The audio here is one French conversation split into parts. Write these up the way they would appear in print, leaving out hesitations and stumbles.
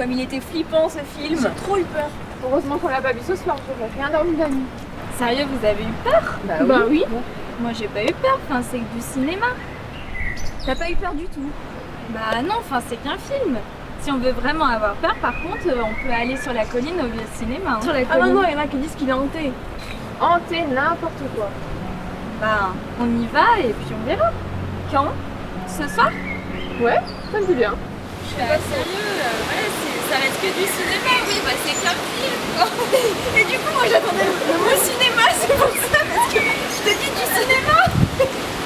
Comme il était flippant ce film. J'ai trop eu peur. Heureusement qu'on l'a pas vu ce soir, j'aurais rien dormi de la nuit. Sérieux, vous avez eu peur? Bah oui. Moi j'ai pas eu peur, enfin c'est que du cinéma. T'as pas eu peur du tout? Bah non, enfin c'est qu'un film. Si on veut vraiment avoir peur, par contre, on peut aller sur la colline au vieux cinéma. Sur la Ah colline. non, non, il y en a qui disent qu'il est hanté. Hanté, n'importe quoi. Bah on y va et puis on verra. Quand? Ce soir? Ouais, ça me dit bien. Bah sérieux, ça va être que du cinéma, oui, bah c'est qu'un film. Et du coup, moi j'attendais le mot cinéma, c'est pour ça, parce que je te dis du cinéma.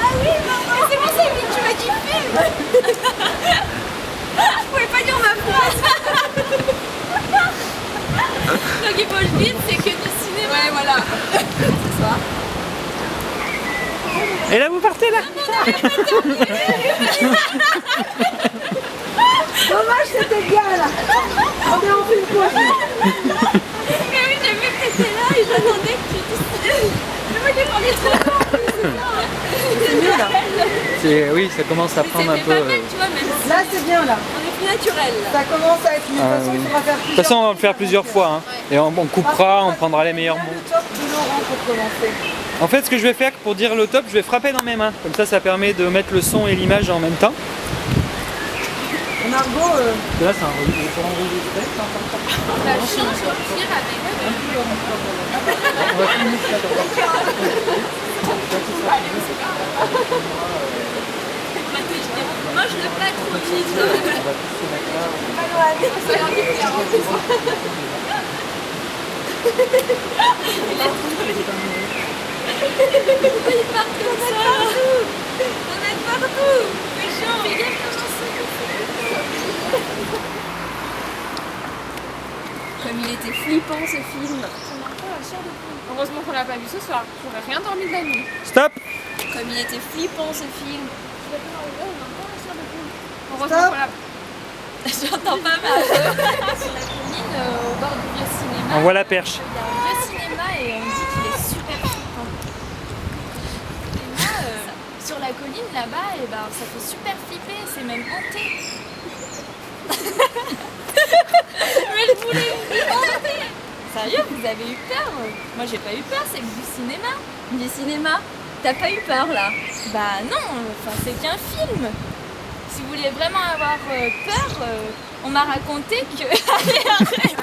Ah oui, maman. C'est pour ça que tu m'as dit film. Je pouvais pas dire ma phrase. Donc il faut le dire, c'est que du cinéma. Ouais, voilà. C'est ça. Et là vous partez là? Dommage, c'était bien là. On est en fait une pause. Mais oui, j'ai vu que t'étais là et j'attendais que tu dises. Mais moi j'ai parlé trop longtemps. C'est mieux là. Oui, ça commence à prendre un C'était peu. pas mal, tu vois, même si Là, c'est bien là. on est plus naturel. Là. Ça commence à être mieux. De toute façon, il faudra faire De toute façon, on va le faire plusieurs fois. Hein. Et on coupera, on prendra les meilleurs mots. Le top de Laurent pour commencer. En fait, ce que je vais faire pour dire le top, je vais frapper dans mes mains. Comme ça permet de mettre le son et l'image en même temps. Margot, Là, c'est un enregistré. La chance au pire avec On va finir ça moi je ne pas trop vite. On va tous se mettre là. Ils partent comme ça. On est partout. Les gens, fais gaffe comment c'est. Comme il était flippant ce film. Heureusement qu'on l'a pas vu ce soir, j'aurais rien dormi de la nuit. Stop! Comme il était flippant ce film. Heureusement qu'on l'a J'entends pas mal. Sur la colline, au bord du vieux cinéma. On voit la perche. Il y a un vieux cinéma et on me dit qu'il est super flippant. Et moi, sur la colline là-bas, et ben, ça fait super flipper, c'est même hanté. Mais je voulais hanté. Sérieux, vous avez eu peur? Moi j'ai pas eu peur, c'est que du cinéma. Du cinéma? T'as pas eu peur là? Bah non, enfin c'est qu'un film. Si vous voulez vraiment avoir peur, on m'a raconté que... Allez, arrête.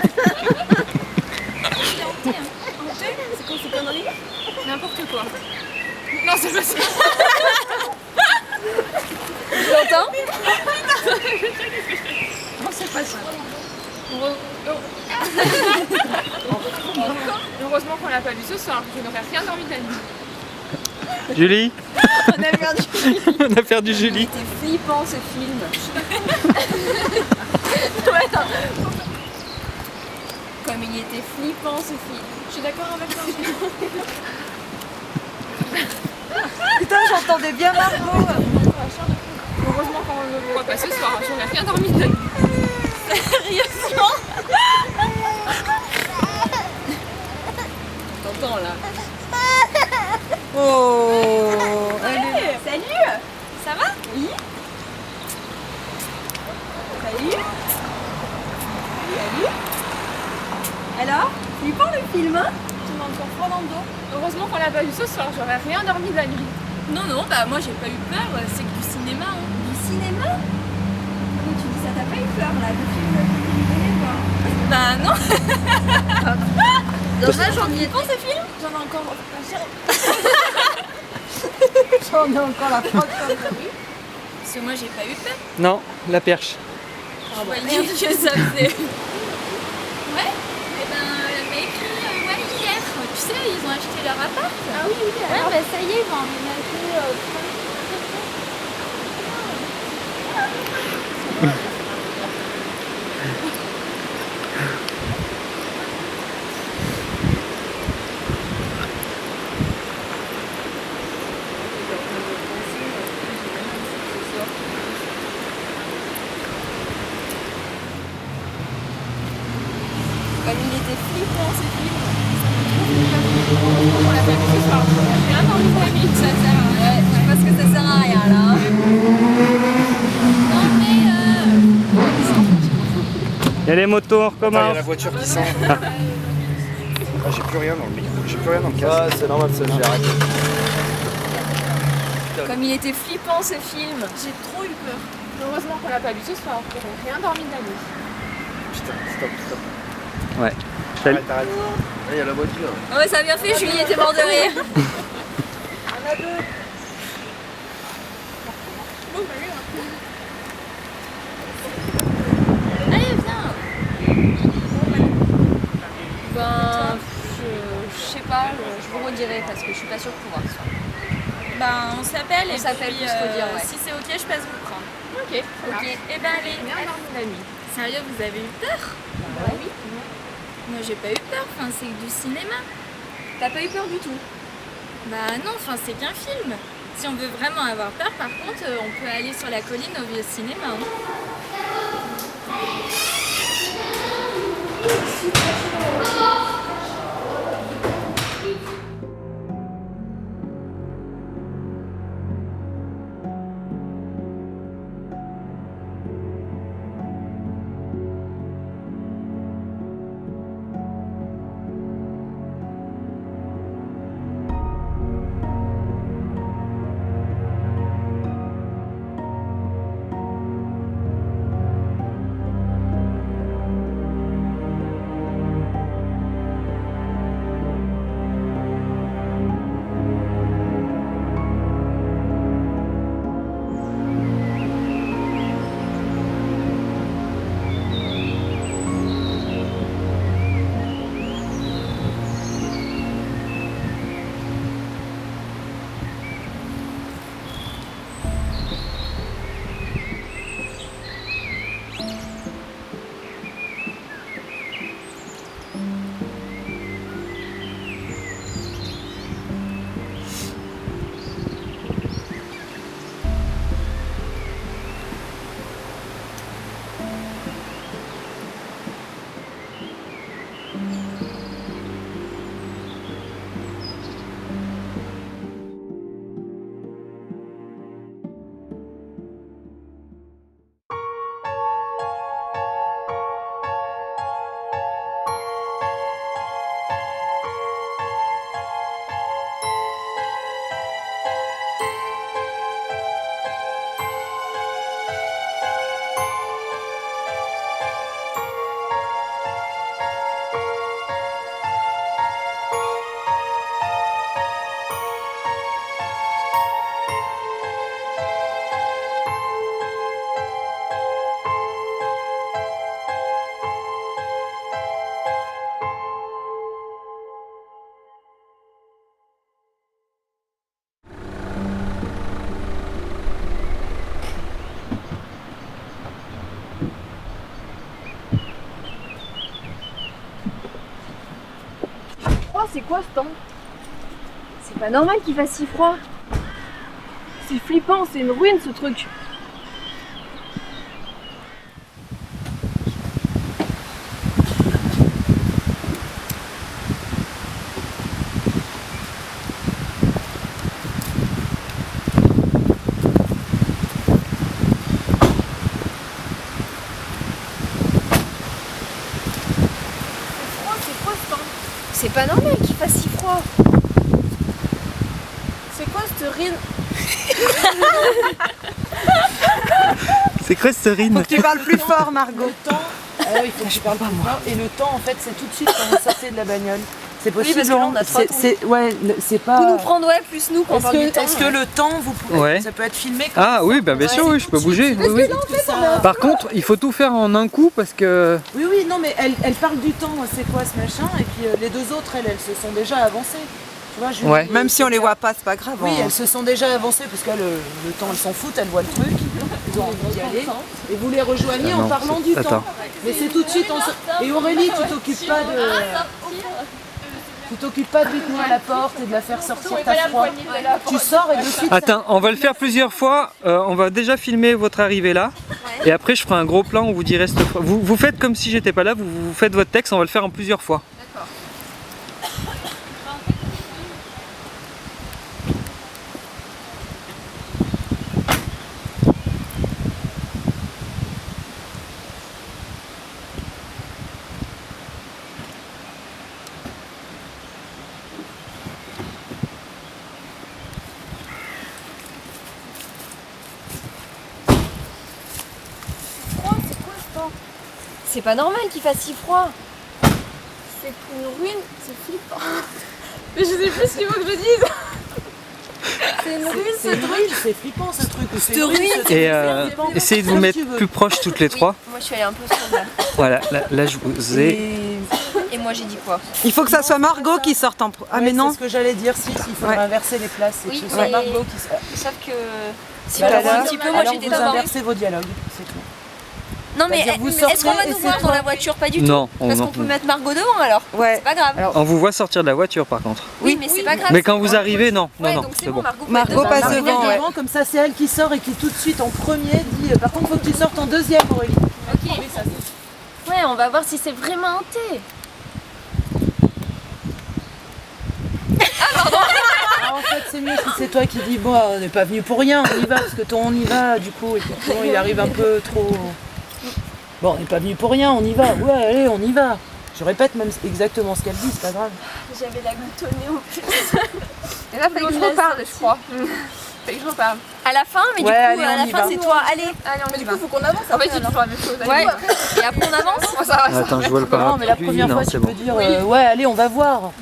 Il est hanté, hein. Hanté? C'est quoi ces conneries? n'importe quoi. Non, c'est pas ça. Tu l'entends? Non, c'est pas ça. Heureusement qu'on l'a pas vu ce soir, je n'aurais rien dormi de la nuit. Julie? On a perdu. On a perdu Julie. C'était flippant ce film. Ouais, attends. Comme il était flippant ce film. Je suis d'accord avec toi. putain, j'entendais bien Margot. Heureusement qu'on ne le voit pas ce soir, j'aurais rien dormi de la nuit. Sérieusement? T'entends là? Oh, Salut! Salut! Ça va? Oui? Salut! Salut! Alors? Flippant le film, hein? Tu m'as encore froid dans le dos? Heureusement qu'on l'a pas vu ce soir, j'aurais rien dormi de la nuit. Non, non, bah moi j'ai pas eu peur, c'est que du cinéma. Hein. Du cinéma? Comment tu dis ça? T'as pas eu peur là, du film que tu connais pas? Bah non! Dommage, j'en ai pas ce film? J'en ai encore. j'en ai encore la frotte comme ça. Parce que moi j'ai pas eu peur. Non, la perche. Je voyais que ça faisait. Ouais? Et ben, elle m'a écrit ouais, hier. Tu sais, ils ont acheté leur appart. Ah oui, oui. Ouais, bah ça y est, ils vont emménager. Comme il était flippant ce film. On l'a pas vu ce soir, j'aurais rien dormi de la nuit. Ça sert à rien. Ouais, je sais pas ce que Et les motos, on Attends, il y a recommence. la voiture qui sent. Ah, j'ai plus rien dans le micro, j'ai plus rien dans le casque. Ah, c'est normal, ça, j'ai arrêté. Comme il était flippant ce film. J'ai trop eu peur. Heureusement qu'on l'a pas vu ce soir. On n'a rien dormi de la nuit. Putain, stop. Ouais. Arrête. Là, il y a la voiture. Oh, ouais, ça a bien fait, Julie était morte de rire. Allez, viens. Ben, je sais pas, je vous redirai parce que je suis pas sûre de pouvoir ce soir. Ben, on s'appelle On et s'appelle, puis faut se dire, ouais. si c'est ok, je passe vous prendre. Ok. Ok, et ben allez. Bien dormi la nuit. Sérieux, vous avez eu peur? Bah oui. Moi j'ai pas eu peur, enfin c'est du cinéma. T'as pas eu peur du tout? Bah non, enfin c'est qu'un film. Si on veut vraiment avoir peur, par contre, on peut aller sur la colline au vieux cinéma. Hein. C'est quoi ce temps? C'est pas normal qu'il fasse si froid. C'est flippant, c'est une ruine ce truc. C'est pas normal qu'il fasse si froid. C'est quoi cette ruine? C'est quoi cette rine? Faut que tu parles plus fort, Margot. Le temps, il faut que je parle pas moi. Et le temps, en fait, c'est tout de suite quand vous sortez de la bagnole. C'est possible. parce que là, on a trop c'est pas. Vous nous prendre, ouais, plus nous quand on parle du temps. Est-ce que le temps, vous pouvez, Ouais. ça peut être filmé comme Ah oui, bah bien sûr, oui, je peux bouger. Oui, oui. Par contre, il faut tout faire en un coup parce que... Oui, non, mais elle parle du temps, c'est quoi ce machin? Et puis les deux autres, elles se sont déjà avancées. Tu vois, Julie, Ouais. Même si on les voit pas, c'est pas grave. Oui, hein. elles se sont déjà avancées parce que le temps, elles s'en foutent, elles voient le truc, ils ont envie d'y aller. Et vous les rejoignez Ah en non, parlant c'est- du attends. temps. Mais c'est tout de suite. Et Aurélie, tu t'occupes pas de. Tu t'occupes pas de lui tenir la porte et de la faire sortir ta froid. Tu sors et de suite. Attends, on va le faire plusieurs fois. On va déjà filmer votre arrivée là. Et après, je ferai un gros plan où vous direz cette phrase. Vous faites comme si j'étais pas là, vous faites votre texte, on va le faire en plusieurs fois. c'est pas normal qu'il fasse si froid. C'est une ruine, c'est flippant. Mais je sais plus ce qu'il faut que je dise. C'est une ruine, C'est une ruine, c'est flippant ce truc. Ou c'est Cette une ruine, ruine. c'est Et flippant. essayez de vous Comme mettre tu veux. plus proches toutes les trois. Moi je suis allée un peu sur là. Voilà, là je vous ai... Et moi j'ai dit quoi? Il faut que ça soit Margot qui sorte en Ah mais Ouais, non. C'est ce que j'allais dire, si, il faudrait Ouais. inverser les places. C'est Oui, que ce soit mais- Margot qui sorte. Sauf que si Bah on alors, voit un petit peu, moi alors j'étais vous devant. inversez vos dialogues, c'est tout. Non mais C'est-à-dire, vous est-ce sortez qu'on va et nous c'est voir dans toi. la voiture? Pas du tout. Non, Parce non, qu'on peut mettre Margot devant alors. Ouais. C'est pas grave. Alors, on vous voit sortir de la voiture par contre. Oui, mais c'est pas grave. Mais quand vous arrivez, non, Ouais, non, donc c'est bon. Margot, Margot peut être passe devant. Margot devant, ouais. devant, comme ça c'est elle qui sort et qui tout de suite en premier dit par contre faut que tu sortes en deuxième Aurélie. Ok. Ouais, on va voir si c'est vraiment un thé. Ah, en fait c'est mieux si c'est toi qui dis bon on n'est pas venu pour rien, on y va parce que ton on y va du coup effectivement il arrive un peu trop... Bon on n'est pas venu pour rien, on y va, ouais allez on y va. Je répète même exactement ce qu'elle dit, c'est pas grave. J'avais la goutte au nez en plus. Et là, faut que je reparle, je crois. Faut que je reparle. À la fin, mais Ouais, du coup, allez, à on la y fin va. c'est toi. Allez. Allez, on Mais y du va. coup, faut qu'on avance. En fait, j'ai toujours la même chose. Allez, Ouais. voir. Et après on avance. Oh, ça va. Attends, je vois le Non mais la parapluie, première non fois c'est tu bon. peux dire ouais allez on va voir. Alors,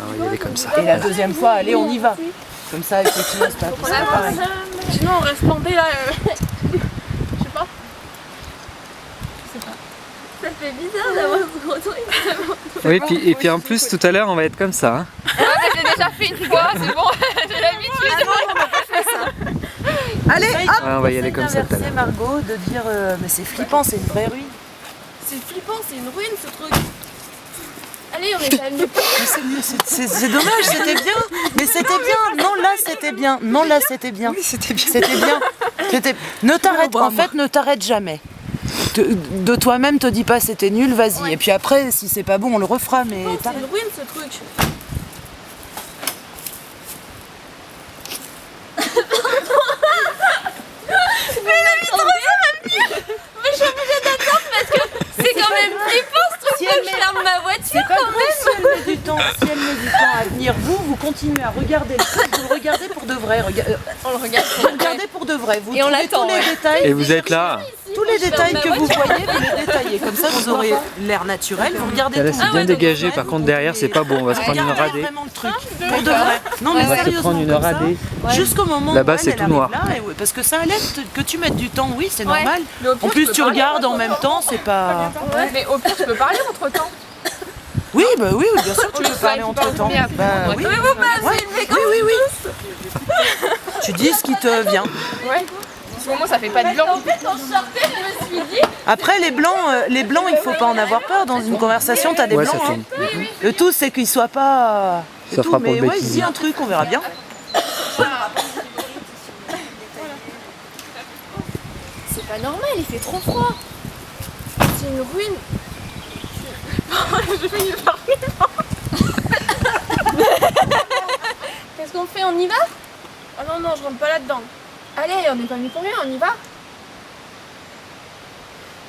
on va y aller comme ça. Et la deuxième fois allez on y va. Comme ça effectivement c'est pas On c'est pas pareil. avance. Sinon, on reste planté là. Je sais pas. Ça fait bizarre d'avoir ce gros truc. Oui, et puis en plus tout à l'heure on va être comme ça. Hein. Ouais, mais j'ai déjà fait une fois, c'est bon. J'ai l'habitude. Allez, hop. Ouais, on va y aller comme ça tout à D'inverser l'heure. Margot, de dire mais c'est flippant, c'est une vraie ruine. C'est flippant, c'est une ruine ce truc. Allez, on est pas venus. Mais c'est mieux, c'est dommage, c'était bien. Mais c'était bien. Non là c'était bien. Non là c'était bien. Oui, c'était bien. C'était bien. Ne t'arrête pas. En fait, ne t'arrête jamais. De toi-même, te dis pas c'était nul, vas-y. Et puis après, si c'est pas bon, on le refera. Mais C'est t'arrête. une ruine ce truc. C'est quand même flippant ce truc. Si Faut elle que je met- ferme ma voiture. C'est pas grave si elle met du temps. Si elle met du temps à venir, vous continuez à regarder le truc. Vous le regardez pour de vrai. On le regarde. Vous regardez pour de vrai. Vous Et on trouvez l'attend, tous les ouais. détails. Et vous êtes là. Tous les détails que vous voyez, vous les détaillez. Comme ça, vous aurez l'air naturel. Vous regardez Là tout. c'est bien dégagé, par contre derrière c'est pas bon, on va se prendre une Regardez radée. vraiment le truc. Pour de vrai. Non mais On va se sérieusement prendre une comme ça, radée. jusqu'au moment Là-bas, où c'est elle tout arrive noir. là, et ouais, parce que ça allait que tu mettes du temps, oui, c'est Ouais. normal. Mais au pire, En je plus, peux tu parler regardes en entre même temps. temps, c'est pas. Mais au pire, je peux parler entre temps. Oui, bah oui, bien sûr, tu peux parler entre temps. Bah oui. Ouais. Oui, oui. Tu dis ce qui te vient. Ouais. En ce moment, ça fait pas de blanc. Après, les blancs, il faut pas en avoir peur. Dans une conversation, t'as des Ouais, blancs. ça hein. filme. Le tout, c'est qu'ils soient pas. c'est Ça tout. fera pour Mais le ouais, bêtisier. dis un truc, on verra bien. C'est pas normal, il fait trop froid. C'est une ruine. J'ai failli le parler. Qu'est-ce qu'on fait? On y va? Oh non, non, je rentre pas là-dedans. Allez, on n'est pas venus pour rien, on y va.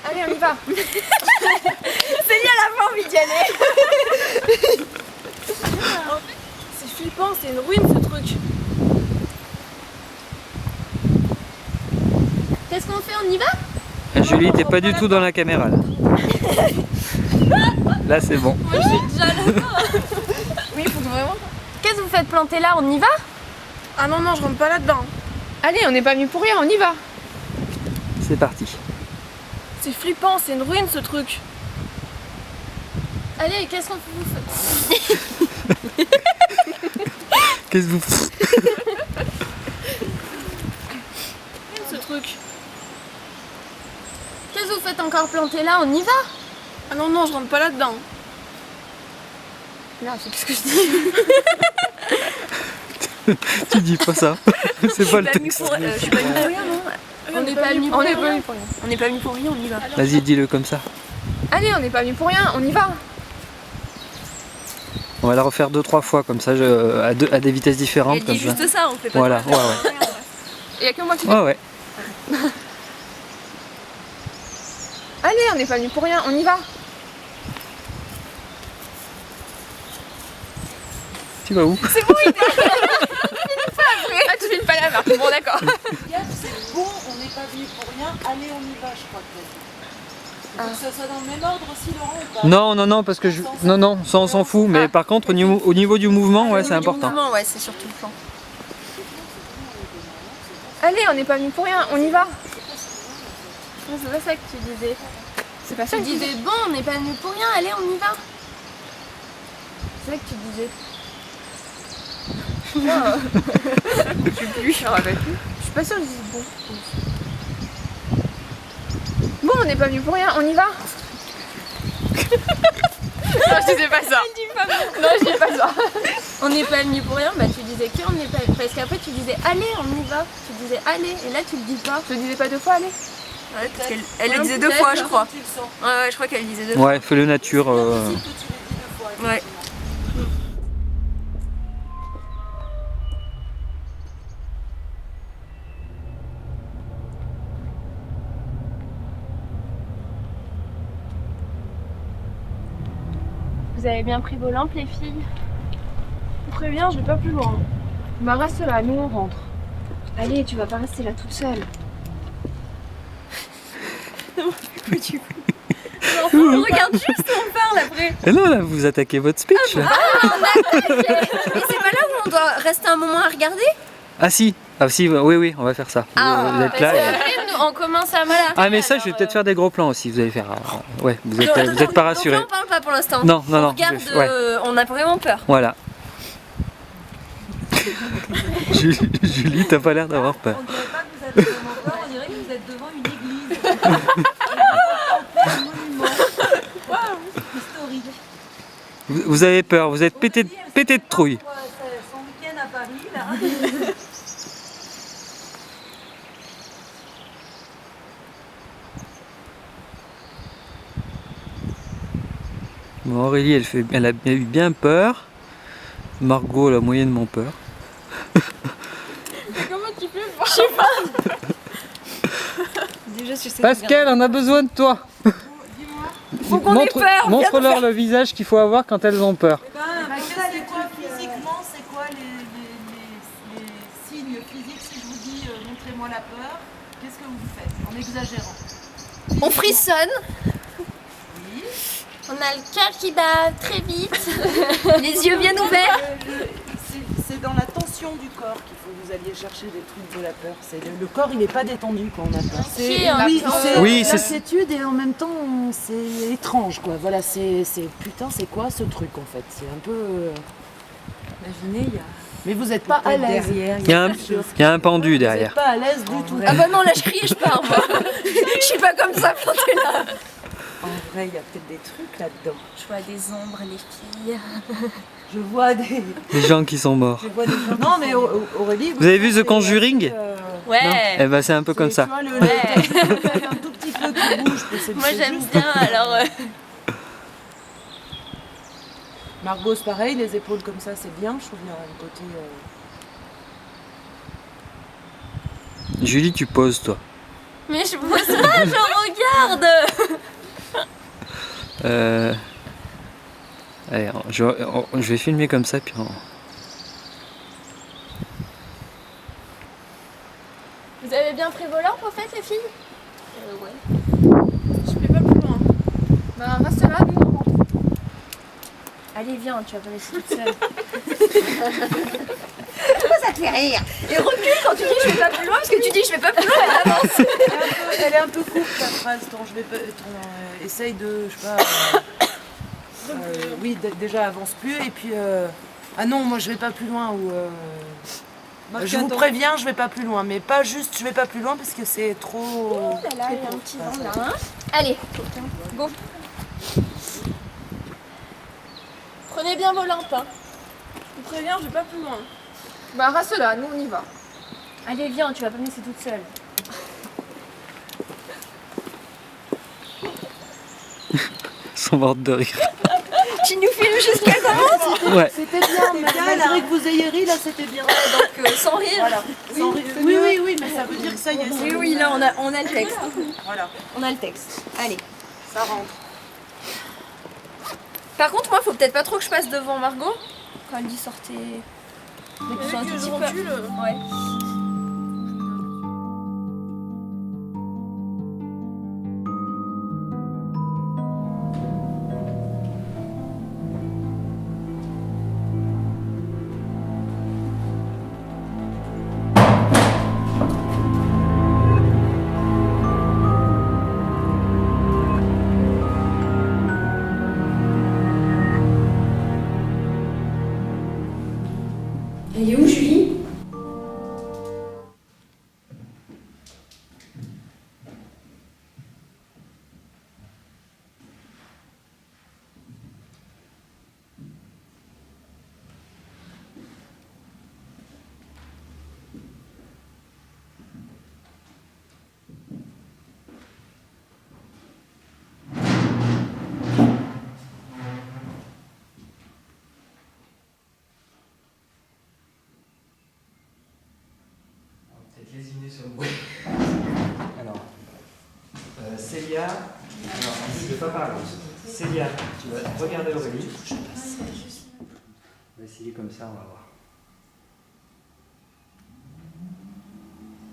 Allez, on y va. Célia a pas envie d'y aller. C'est flippant, c'est une ruine ce truc. Qu'est-ce qu'on fait? On y va? Julie, t'es pas du tout dans la caméra là. Là c'est bon. Moi je suis déjà là. Oui, faut que vraiment. Qu'est-ce que vous faites planter là? On y va? Ah non, non, je rentre pas là-dedans. Allez, on n'est pas venus pour rien, on y va. C'est parti. C'est flippant, c'est une ruine ce truc. Allez, qu'est-ce qu'on fait? Qu'est-ce que vous... Ce truc. Qu'est-ce que vous faites encore planter là? On y va? Ah non, non, je rentre pas là-dedans. Là, c'est ce que je dis. Tu dis pas ça. C'est pas le texte. Je suis pas venue pour rien, non? On n'est pas venus pour On n'est rien. pas venus pour rien. On n'est pas venus pour rien, on y va. Vas-y, dis-le comme ça. Allez, on n'est pas venus pour rien, on y va. On va la refaire 2-3 fois comme ça, à des vitesses différentes. Elle Comme dit ça. juste ça, on fait pas Voilà, de ouais, ouais. Il y a que moi qui Ouais, ouais. Allez, on n'est pas venus pour rien, on y va. Tu vas où? Ah, tu filmes pas la marque, bon d'accord. C'est bon, on n'est pas venu pour rien. Allez, on y va, je crois que Faut que ça soit dans le même ordre aussi, Laurent, ou pas? Non, non, non, parce que non, ça on s'en fout. Mais par contre, au niveau du mouvement, ouais, c'est important. Ouais, c'est surtout le plan. Allez, on n'est pas venu pour rien, on y va. Non, c'est pas ça que tu disais. C'est pas ça que tu disais, bon, on n'est pas venu pour rien, allez, on y va. C'est ça que tu disais. Je sais plus, je me rappelle plus. Je suis pas sûre que je dis bon. Bon, on n'est pas venu pour rien, on y va. Non, je disais pas ça. Non, je dis pas ça. On n'est pas venu pour rien, bah tu disais qu'on n'est pas. Parce qu'après tu disais allez, on y va. Tu disais allez, et là tu le dis pas. Je le disais pas 2 fois, allez. Ouais, parce qu'elle le disait 2 fois, je crois. Ouais, je crois qu'elle le disait 2 fois. Ouais, fais-le nature. Ouais. Vous avez bien pris vos lampes, les filles? Je vous préviens, je vais pas plus loin. Bah reste là, nous on rentre. Allez, tu vas pas rester là toute seule. Regarde juste où on parle après. Et non, là, vous attaquez votre speech. Là. Mais c'est pas là où on doit rester un moment à regarder? Ah si, oui, on va faire ça. Vous êtes là. On commence à voilà. Ah mais ça, je vais peut-être faire des gros plans aussi. Vous allez faire. Ouais, vous êtes pas rassurés. On parle pas pour l'instant. Non, non, On non. regarde, Ouais. on a vraiment peur. Voilà. Julie, t'as pas l'air d'avoir peur. On dirait pas que vous êtes devant peur, on dirait que vous êtes devant une église. Un monument. Waouh, historique. Vous avez peur, vous êtes pété de trouille. Son week-end à Paris, là. Bon, Aurélie, elle a eu bien peur. Margot, elle a moyennement peur. Comment tu fais pour... Déjà, je sais Pascal, on a besoin de toi. Faut qu'on ait peur. Montre-leur le visage qu'il faut avoir quand elles ont peur. C'est quoi physiquement, c'est quoi les signes physiques? Si je vous dis montrez-moi la peur, qu'est-ce que vous faites en exagérant? On frissonne. Oui. On a le cœur qui bat très vite. Les yeux bien ouverts. C'est dans la tension du corps qu'il faut que vous alliez chercher des trucs de la peur. Le corps, il n'est pas détendu quand on a peur. Oui, c'est- L'inquiétude et en même temps c'est étrange quoi. Voilà, putain, c'est quoi ce truc en fait? C'est un peu. Imaginez, il y a... Mais vous n'êtes pas à l'aise. derrière. Il y a un pendu Vous derrière. n'êtes pas à l'aise du tout. Ah bah non, là je crie et je pars. Moi. Je suis pas comme ça plantée là. En vrai, il y a peut-être des trucs là-dedans. Je vois des ombres, les filles. Je vois des. Les gens qui sont morts. Je vois des gens. Non mais Aurélie. Vous avez vu The Conjuring? Ouais. Eh ben c'est un peu comme ça. Tu vois, le Ouais. un tout petit peu qui bouge. Moi j'aime bien alors. Margot, c'est pareil, les épaules comme ça, c'est bien. Je trouve qu'il y a un côté. Julie, tu poses toi. Mais je pose pas, je regarde. Allez, je vais filmer comme ça puis Vous avez bien pris vos lampes au fait les filles? Ouais. Je vais pas plus loin. Bah reste là, nous on rentre. Allez viens, tu vas pas laisser toute seule. Pourquoi ça te fait rire? Et recule quand tu dis je vais pas plus loin parce que tu dis je vais pas plus loin et t'avances. Elle est un peu courte ta phrase. Essaye de, je sais pas. Oui, déjà avance plus et puis. Ah non, moi je vais pas plus loin ou. Je vous préviens, je vais pas plus loin, mais pas juste je vais pas plus loin parce que c'est trop. Là, il y a un petit vent là. Hein. Allez, go. Prenez bien vos lampes. Hein. Je vous préviens, je vais pas plus loin. Bah reste là, nous on y va. Allez viens, tu vas pas me laisser toute seule. Ils sont mortes de rire. Tu nous filmes jusqu'à commence? Ouais. C'était bien, malgré que vous ayez ri, là c'était bien. Donc sans rire. Voilà. Sans rire. Oui, mais ça veut dire que ça y est. Oui, oui, là on a le texte. Voilà, On a le texte. Allez. ça rentre. Par contre, moi, faut peut-être pas trop que je passe devant Margot. Quand elle dit sortez. Mais que ce soit un tout petit peu. Ouais. sur le bruit. Alors, Célia, alors je ne vais pas parler. Célia, tu vas regarder Aurélie. On va essayer comme ça, on va voir.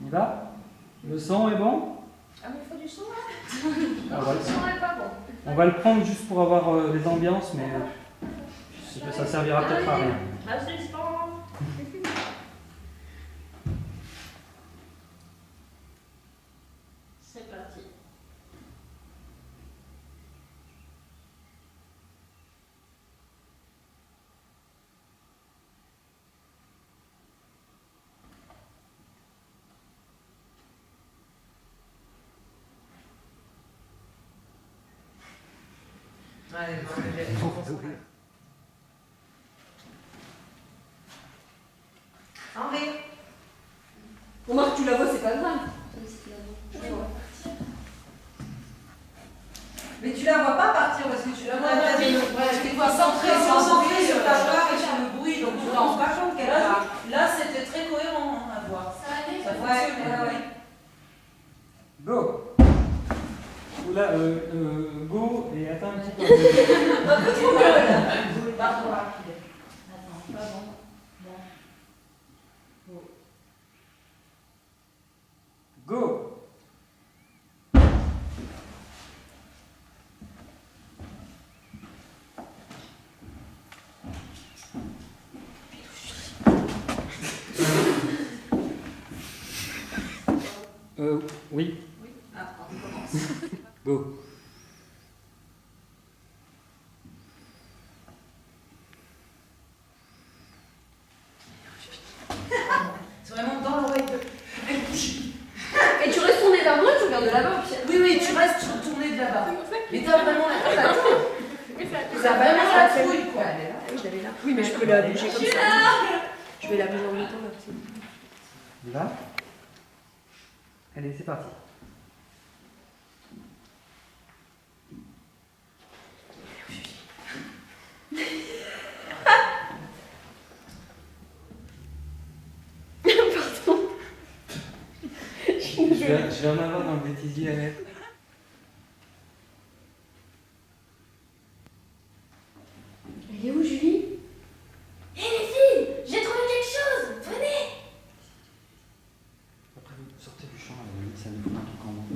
On y va? Le son est bon? Ah, mais il faut du son là? Ah, voilà. Le son est pas bon. On va le prendre juste pour avoir les ambiances, mais ça servira peut-être à rien. Assistant. C'est parti. Allez, Henri. Bon, Marc, tu la vois, c'est pas grave. Mais tu la vois pas partir parce que tu la vois concentrée sur ta voix et sur le bruit, donc tu te rends pas compte qu'elle part. Là, c'était très cohérent à voir. Ça allait? Ça fonctionne, ouais. Go! Oula, go et attends un petit peu. Un peu trop mal là. Pas trop rapide. Attends, pas bon. Go! Oui. Ah, on commence. Go. C'est vraiment dans l'oreille de. Et tu restes tourné vers moi, tu regardes de là-bas. Oui, oui, tu restes tourné de là-bas. Mais t'as vraiment la tête. T'as vraiment la trouille, quoi. Oui, je l'avais là. Oui, mais je peux la bouger comme ça. Je vais la bouger en même temps là. On y va? Allez, c'est parti. Pardon. Je vais en avoir dans le bêtisier à mettre. Elle est où, Julie? Hé les filles, j'ai trouvé quelque chose. Venez. Après, vous sortez du champ, à la limite, ça nous fait un truc en moins.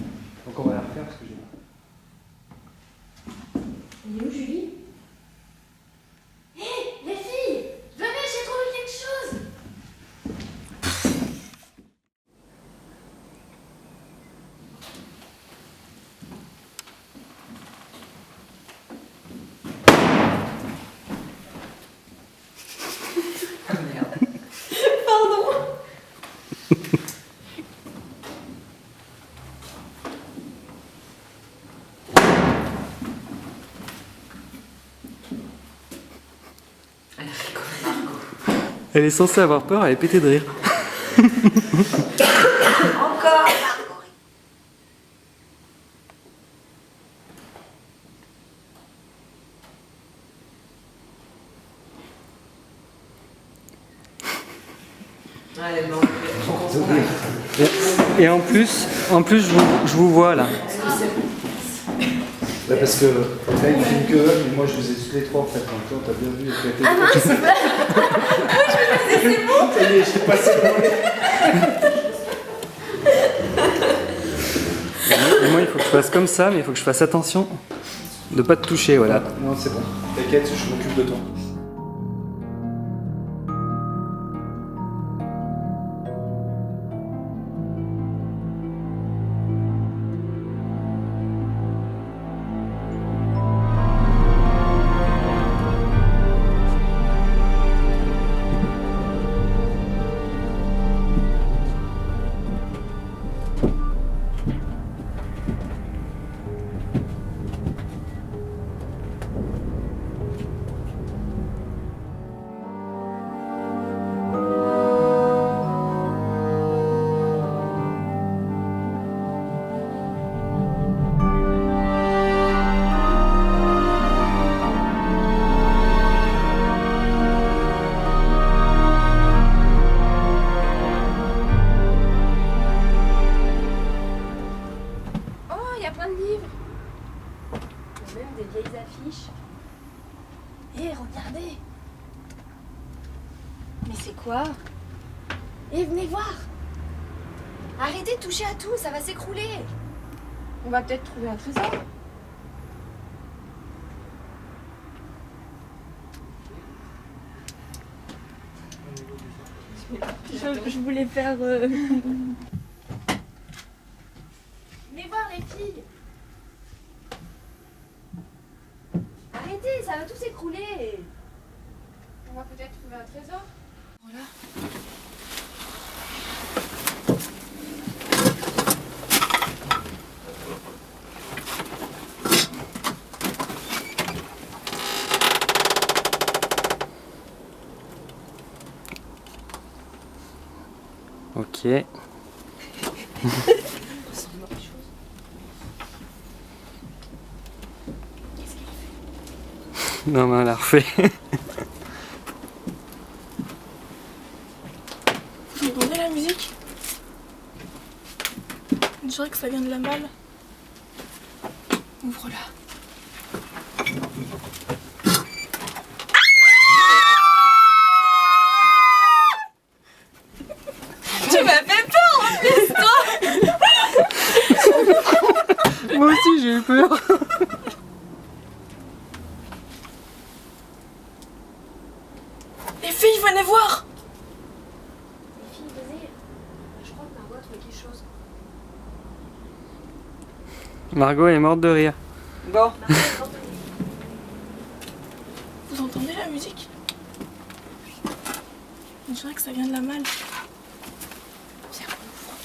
Donc on va la refaire parce que j'ai. Elle est où, Julie? Hé les filles, venez, j'ai trouvé quelque chose. Elle est censée avoir peur, elle est pétée de rire. Encore. Allez, bon. Et en plus je vous vois là. Bah parce que là il filme que eux, mais moi je les ai tous les trois en fait. Donc toi t'as bien vu. Ah mince, c'est pas... C'est bon. Ça y est, je t'ai passé dans les... Et moi il faut que je fasse comme ça, mais il faut que je fasse attention de pas te toucher, voilà. Non c'est bon. T'inquiète, je m'occupe de toi. de livres. Il y a même des vieilles affiches. Hé, regardez. Mais c'est quoi? Et venez voir. Arrêtez de toucher à tout, ça va s'écrouler. On va peut-être trouver un trésor. Je voulais faire... Venez voir les filles. Arrêtez, ça va tout s'écrouler. On va peut-être trouver un trésor. Voilà. Ok. Non mais on l'a refait. Vous entendez la musique? On dirait que ça vient de la malle. Ouvre-la. Tu m'as fait peur en plus, toi. Moi aussi j'ai eu peur. Les filles, venez voir. Les filles, venez. Je crois que Margot a trouvé quelque chose. Margot est morte de rire. Bon. Vous entendez la musique? On dirait que ça vient de la malle. Viens, on ouvre.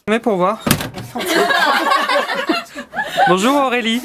Mais pour voir. Bonjour Aurélie.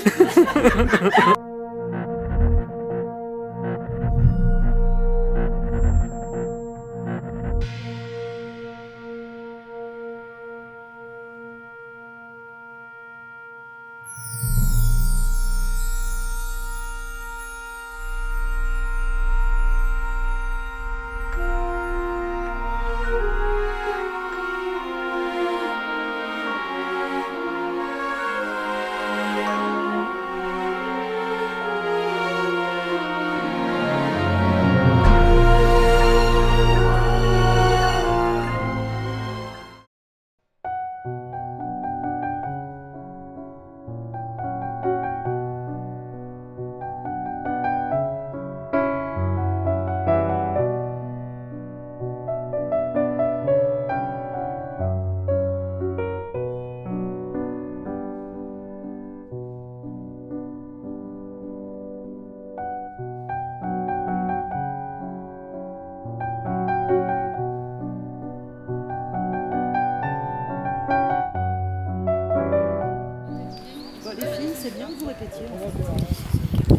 Les filles, c'est bien que vous répétiez.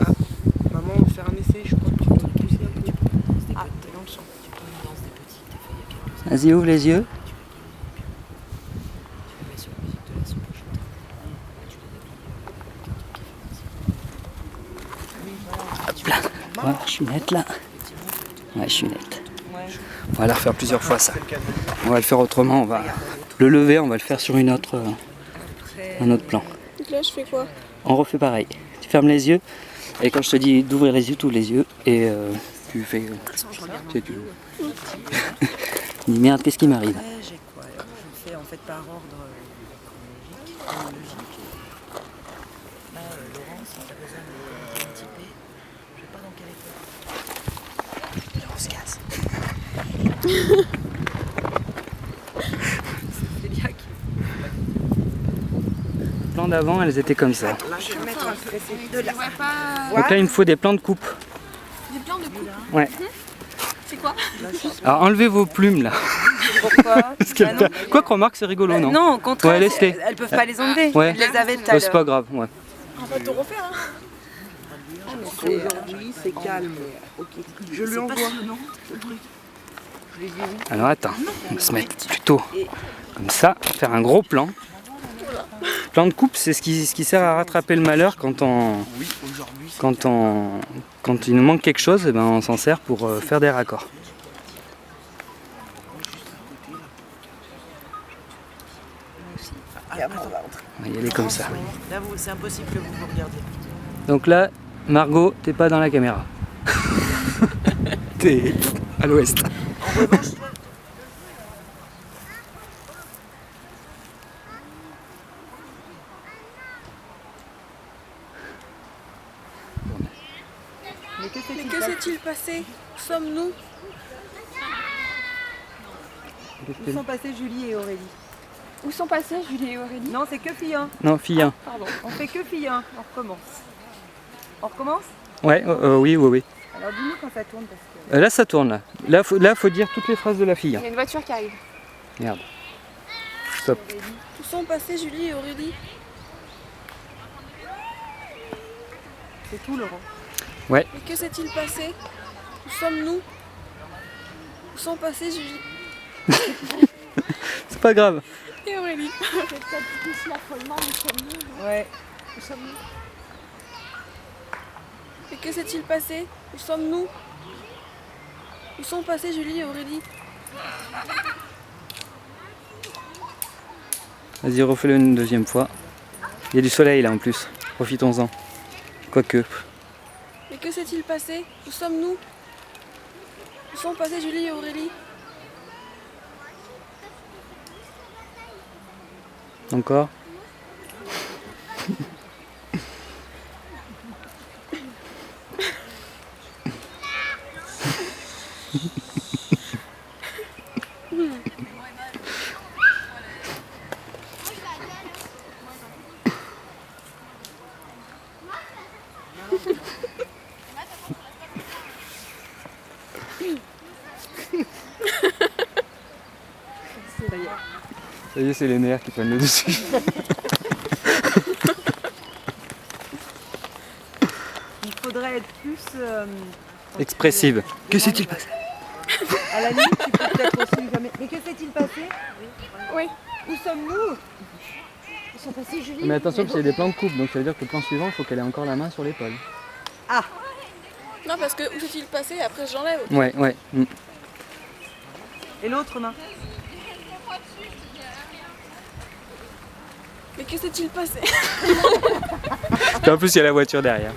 Ah, maman, on va faire un essai, je crois que tu dois le pousser un peu. Ah, t'es dans le champ. Vas-y, ouvre les yeux. Hop là. Voilà, je suis nette là. Ouais, je suis nette. On va la refaire plusieurs fois ça. On va le faire autrement, on va le lever, on va le faire sur un autre plan. Donc là, je fais quoi? On refait pareil. Tu fermes les yeux et quand je te dis d'ouvrir les yeux, tu ouvres les yeux et tu fais. Tu dis merde, qu'est-ce qui m'arrive? J'ai quoi? Je fais en fait par ordre chronologique. Là, Laurence, il a besoin de un petit peu. Je sais pas dans quel état. Là, on se casse. C'est bien qui. Les plans d'avant, elles étaient comme ça. Là, je vais mettre un pressé de là. Donc là, il me faut des plans de coupe. Des plans de coupe. Ouais. C'est quoi? Alors enlevez vos plumes là. Pourquoi? Parce que quoi que remarque, c'est rigolo, non? Non, au contraire, Ouais, laisse-les. elles peuvent pas les enlever. Ouais. Je les avais tout à Bah, l'heure. c'est pas grave, ouais. On va tout refaire, hein. Aujourd'hui, c'est calme. Ok. Je lui envoie. Alors attends, on va se mettre plutôt comme ça, faire un gros plan plan de coupe, c'est ce qui sert à rattraper le malheur quand Oui, aujourd'hui. quand il nous manque quelque chose, et ben on s'en sert pour faire des raccords. Et après, on va rentrer. On va y aller comme ça. Là, c'est impossible que vous vous regardiez. Donc là, Margot, t'es pas dans la caméra. T'es à l'ouest. En revanche, toi, Mais que s'est-il passé? Où sommes-nous? Où sont passées Julie et Aurélie? Où sont passés Julie et Aurélie? Non, c'est que fille 1. Non, fille 1. Pardon. On fait que fille 1. On recommence. On recommence? Ouais, oui. Alors dis-nous quand ça tourne parce que... Là, ça tourne là. Là, faut dire toutes les phrases de la fille. Il y a une voiture qui arrive. Merde. Stop. Où sont passés Julie et Aurélie? C'est tout, Laurent. Mais que s'est-il passé? Où sommes-nous? Où sont passés Julie C'est pas grave. et Aurélie? Ouais. Mais que s'est-il passé? Où sommes-nous? Où sont passés Julie et Aurélie? Vas-y, refais-le une deuxième fois. Il y a du soleil là en plus. Profitons-en. Quoique. Mais que s'est-il passé? Où sommes-nous? Où sont passés Julie et Aurélie? Encore. Ça y est, c'est les nerfs qui prennent le dessus. Il faudrait être plus... Expressive. Que s'est-il passé? À la limite, tu peux peut-être aussi jamais... Mais que s'est-il passé? Oui. Où sommes-nous? Où sont passés Julie? Mais attention, parce qu'il y a des plans de coupe, donc ça veut dire que le plan suivant, il faut qu'elle ait encore la main sur l'épaule. Non, parce que où s'est-il passé? Après, j'enlève. Ouais. Et l'autre main? Mais que s'est-il passé? Et en plus, il y a la voiture derrière.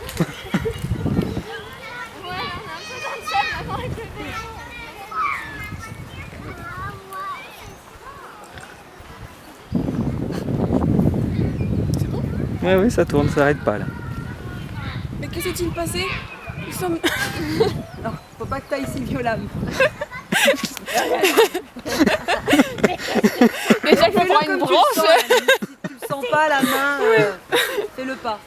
Ouais, ça tourne, ça arrête pas là. Mais que s'est-il passé? Où sommes... Non, faut pas que t'ailles si violemment. Déjà, je me prends une branche. Si tu le sens pas la main, fais-le pas.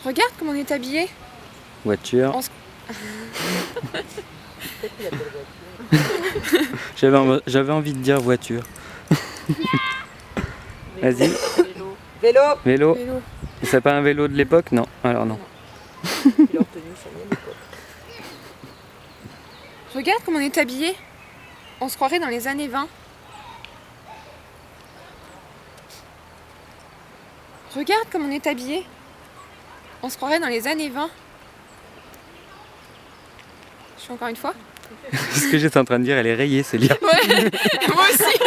Regarde comment on est habillés. Voiture. On se- J'avais envie de dire voiture. Vas-y. Vélo. Vélo. Vélo. C'est pas un vélo de l'époque? Non. Alors non. il a obtenu sa mienne d'époque. Regarde comment on est habillés. On se croirait dans les années 20. Regarde comme on est habillés. On se croirait dans les années 20. Je fais encore une fois. Ce que j'étais en train de dire, elle est rayée, Célia. Ouais, moi aussi.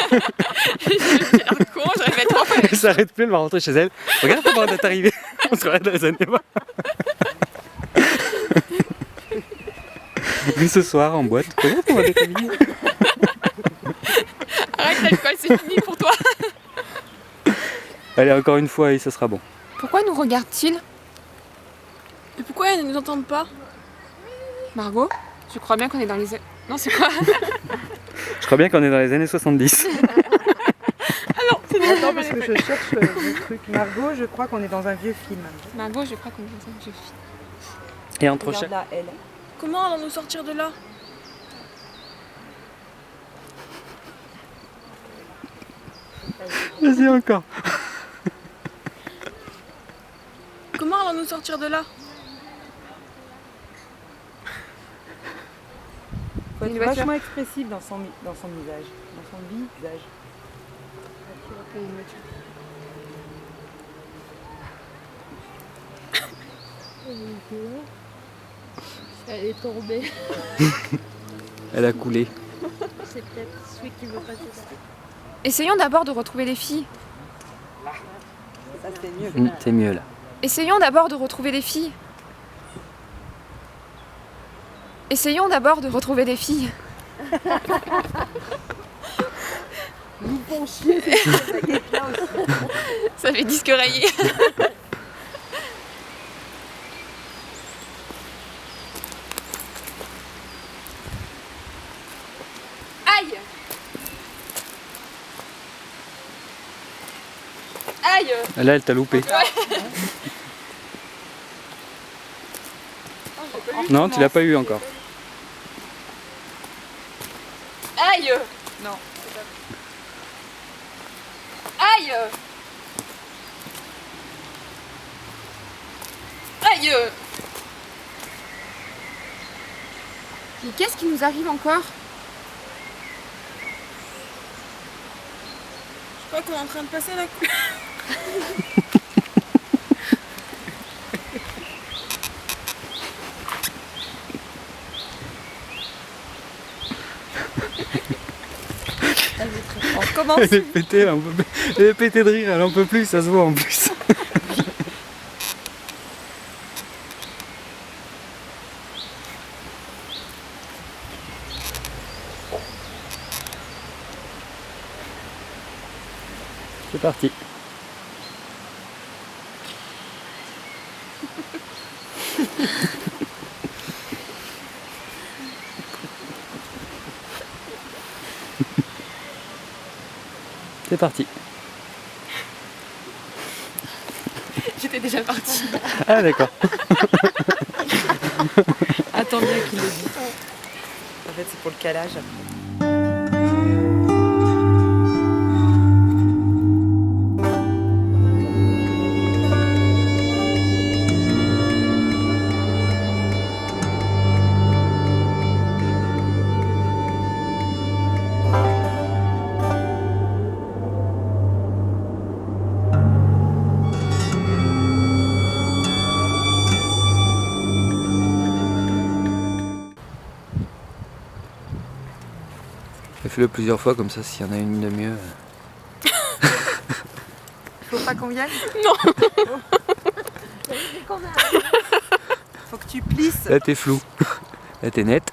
J'ai l'air con, j'aurais fait trop. Elle s'arrête plus, elle va rentrer chez elle. Regarde comment on est arrivé. On se croirait dans les années 20. Et ce soir, en boîte, regarde comment on est habillé. Arrête l'alcool, c'est fini pour toi. Allez, encore une fois et ça sera bon. Pourquoi nous regardent-ils? Et pourquoi ils ne nous entendent pas? Margot, je crois bien qu'on est dans les... Non, c'est quoi? Je crois bien qu'on est dans les années 70. Attends, parce que je cherche le truc. Margot, je crois qu'on est dans un vieux film. Margot, je crois qu'on est dans un vieux film. Et entre Regarde chaque... là, elle. Comment allons-nous sortir de là? Vas-y, encore. Comment allons-nous sortir de là? Faut être Une voiture. vachement expressif dans son visage. Dans son visage. Elle est tombée. Elle a coulé. C'est peut-être celui qui veut passer ça. Essayons d'abord de retrouver les filles. Ça c'est mieux. C'est mieux là. Essayons d'abord de retrouver les filles. Essayons d'abord de retrouver les filles. Ils font chier, ces baguettes-là aussi. Ça fait disque rayé. Aïe! Aïe! Là, elle t'a loupé. Non, tu l'as pas eu encore. Aïe! Non. Aïe! Aïe! Mais qu'est-ce qui nous arrive encore? Je crois qu'on est en train de passer la coupe. On recommence. Elle est pétée, elle est pétée de rire, elle en peut plus, ça se voit en plus. C'est parti. C'est parti. J'étais déjà partie. Ah d'accord. Attends bien qu'il le dise. En fait, c'est pour le calage. Fais-le plusieurs fois comme ça, s'il y en a une de mieux. Faut pas qu'on vienne? Non. Faut que tu plisses. Là t'es flou. Là t'es nette.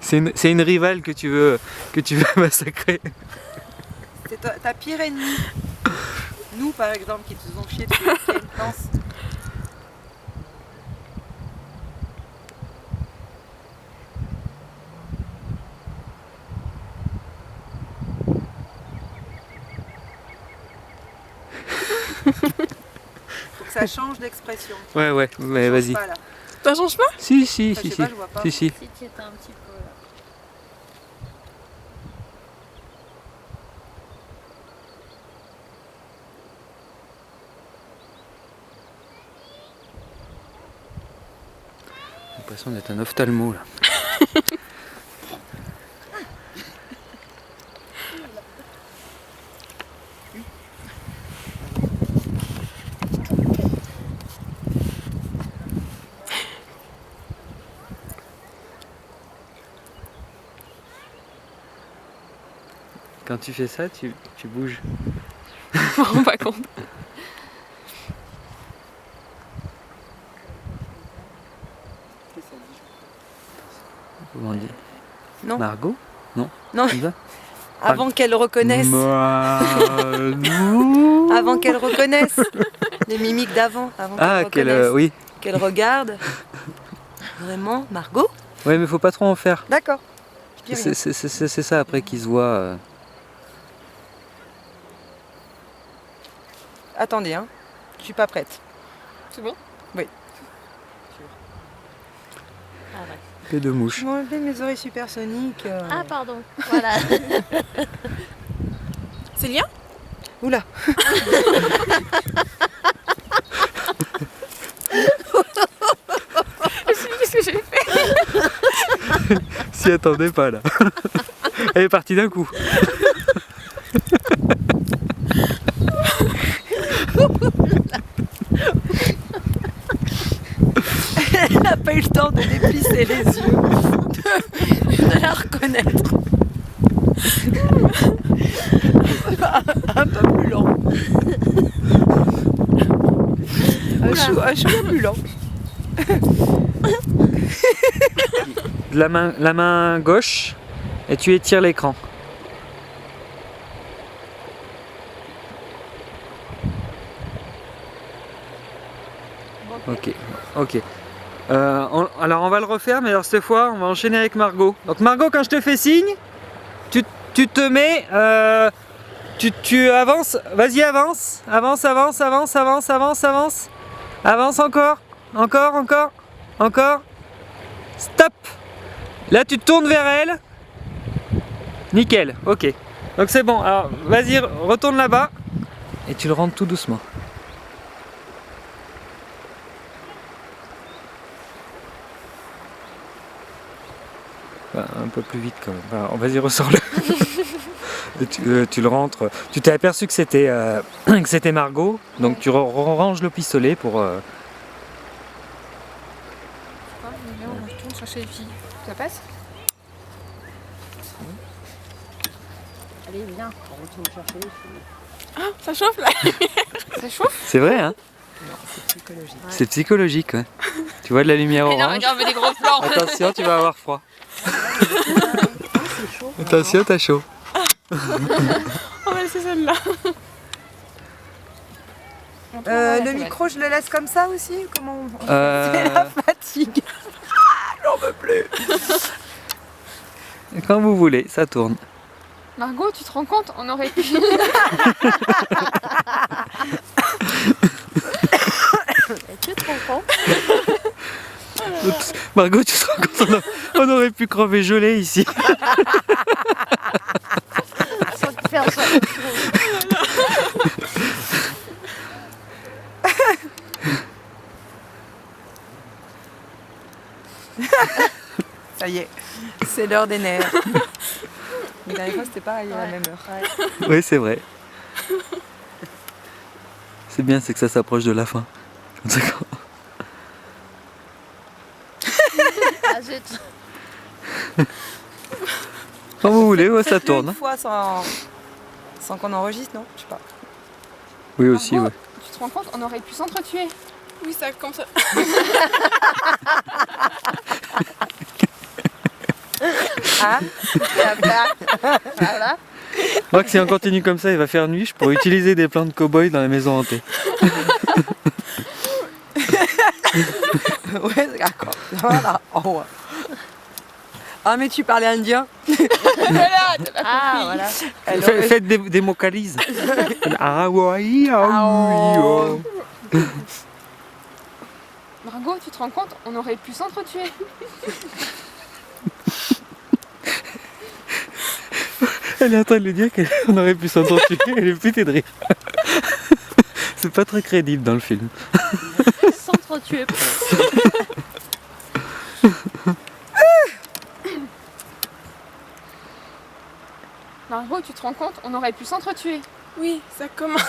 C'est une rivale que tu veux massacrer. C'est ta pire ennemie. Nous, par exemple, qui te faisons chier depuis le week-end, pense. Faut que ça change d'expression. Ouais, mais vas-y. Pas, là. Ça change pas? Si, Je sais pas, je vois pas. si. Si tu étais un petit peu là. J'ai l'impression d'être un ophtalmo là. Quand tu fais ça, tu bouges. Je me rends pas compte. Comment on dit? Non. Margot? Non. Non. Comme ça? Avant qu'elle reconnaisse. Margot. Avant qu'elle reconnaisse. Les mimiques d'avant. Avant Ah, qu'elle reconnaisse. oui. Qu'elle regarde. Vraiment, Margot? Ouais, mais faut pas trop en faire. D'accord. Je dis rien. C'est ça après qui se voit. Attendez, hein. Je suis pas prête. C'est bon? Oui. Que de mouches. Je m'ai enlevé mes oreilles supersoniques. Ah pardon, voilà. Célia? Oula. Qu'est-ce que j'ai fait? S'y attendait pas là. Elle est partie d'un coup. Elle n'a pas eu le temps de déplisser les yeux, de la reconnaître. Un peu plus lent. Un chouïa plus lent. La main gauche et tu étires l'écran. Ok, ok. Alors on va le refaire, mais alors cette fois on va enchaîner avec Margot. Donc Margot, quand je te fais signe, tu te mets, tu avances, vas-y avance, avance, avance, avance, avance, avance, avance, avance encore, encore, stop. Là tu te tournes vers elle, nickel, ok. Donc c'est bon, alors vas-y retourne là-bas et tu le rentres tout doucement. Un peu plus vite quand même. Enfin, vas-y, ressors-le. Tu le rentres. Tu t'es aperçu que c'était Margot, donc tu ranges le pistolet pour. On retourne chercher les filles. Ça passe? Allez, viens, on retourne chercher les filles. Ah, ça chauffe là. Ça chauffe? C'est vrai, hein? C'est psychologique. C'est psychologique, ouais. Tu vois de la lumière Et là, orange. regarde, on fait des gros plans. Attention, tu vas avoir froid. Attention, t'as chaud. On va laisser celle-là. Le micro, je le laisse comme ça aussi? Comment on... Euh, C'est la fatigue. J'en veux plus. Quand vous voulez, ça tourne. Margot, tu te rends compte? On aurait pu. Tu te rends compte? Margot, tu te rends compte, on aurait pu crever gelé ici. Sans faire ça. Ça y est, c'est l'heure des nerfs. La dernière fois, c'était pareil à la même heure. Oui, c'est vrai. C'est bien, c'est que ça s'approche de la fin. D'accord. Ah, zut. Quand vous voulez, ouais, ça Faites-le tourne. une fois sans qu'on enregistre, non? Je sais pas. Oui, aussi, Margot, ouais. tu te rends compte? On aurait pu s'entretuer. Oui, ça comme ça. Ah, Voilà. Moi, que si on continue comme ça, il va faire nuit. Je pourrais utiliser des plans de cow-boy dans la maison hantée. ouais, d'accord. Voilà. Oh. Ah, mais tu parlais indien? Ah, voilà. Faites des vocalises. Ah oui, ah oui. Margot, tu te rends compte? On aurait pu s'entretuer. Elle est en train de lui dire qu'on aurait pu s'entretuer. Elle est pétée de rire. C'est pas très crédible dans le film. S'entretuer. Margot, tu te rends compte? On aurait pu s'entretuer. Oui, ça commence.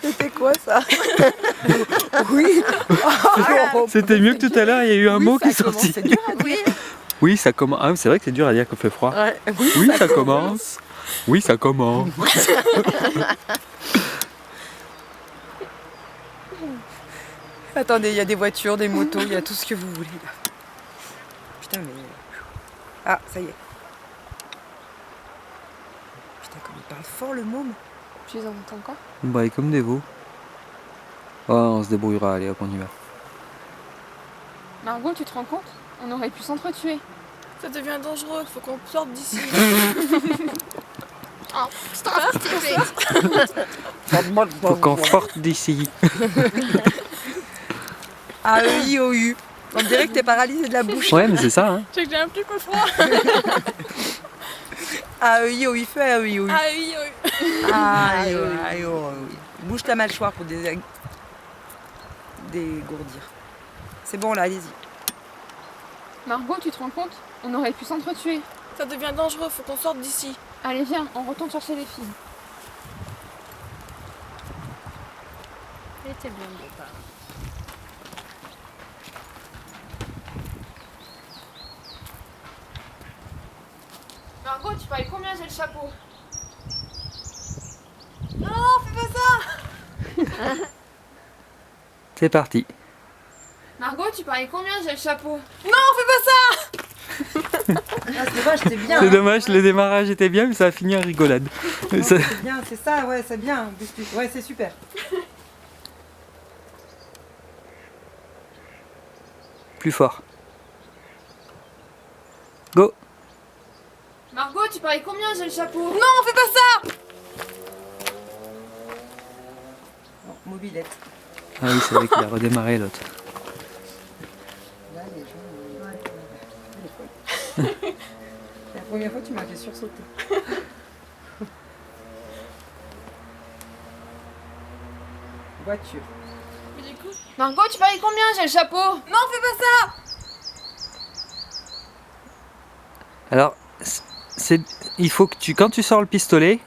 C'était quoi ça? Oui. C'était mieux que tout à l'heure. Il y a eu un mot qui est sorti. C'est dur à dire. Oui, ça commence. Ah, c'est vrai que c'est dur à dire qu'il fait froid. Ouais. Oui, ça commence. Oui, ça commence. Attendez, il y a des voitures, des motos, il y a tout ce que vous voulez là. Putain, mais. Ah, ça y est. Putain, comme il parle fort le môme. Tu les entends encore? Bah, et comme des veaux. Oh, on se débrouillera. Allez, hop, on y va. Margot, tu te rends compte? On aurait pu s'entretuer. Ça devient dangereux, faut qu'on sorte d'ici. Oh, stop, Faut qu'on sorte d'ici. A-E-I-O-U. On dirait que t'es paralysé de la bouche. Ouais, mais c'est ça, hein. C'est que j'ai un petit peu froid. fais aïe, oui. Ah oui, oui. Aïe, oui. Bouge ta mâchoire pour dégourdir. C'est bon là, allez-y. Margot, tu te rends compte? On aurait pu s'entretuer. Ça devient dangereux, faut qu'on sorte d'ici. Allez, viens, on retourne chercher les filles. Il était bien le départ. Margot, tu paries combien j'ai le chapeau? C'est parti. Margot, tu paries combien j'ai le chapeau? Ah, c'est dommage, c'était bien. C'est dommage, le démarrage était bien, mais ça a fini en rigolade. Non, Ça- c'est bien, c'est ça, ouais, c'est bien. Ouais, c'est super. Plus fort. Go. Margot, tu paries combien j'ai le chapeau? Non, fais pas ça! Bon, mobilette. Ah oui, c'est vrai qu'il a redémarré l'autre. Là, les gens. La première fois, tu m'as fait sursauter. Voiture. Margot, tu paries combien j'ai le chapeau? Non, fais pas ça! Alors, il faut que quand tu sors le pistolet,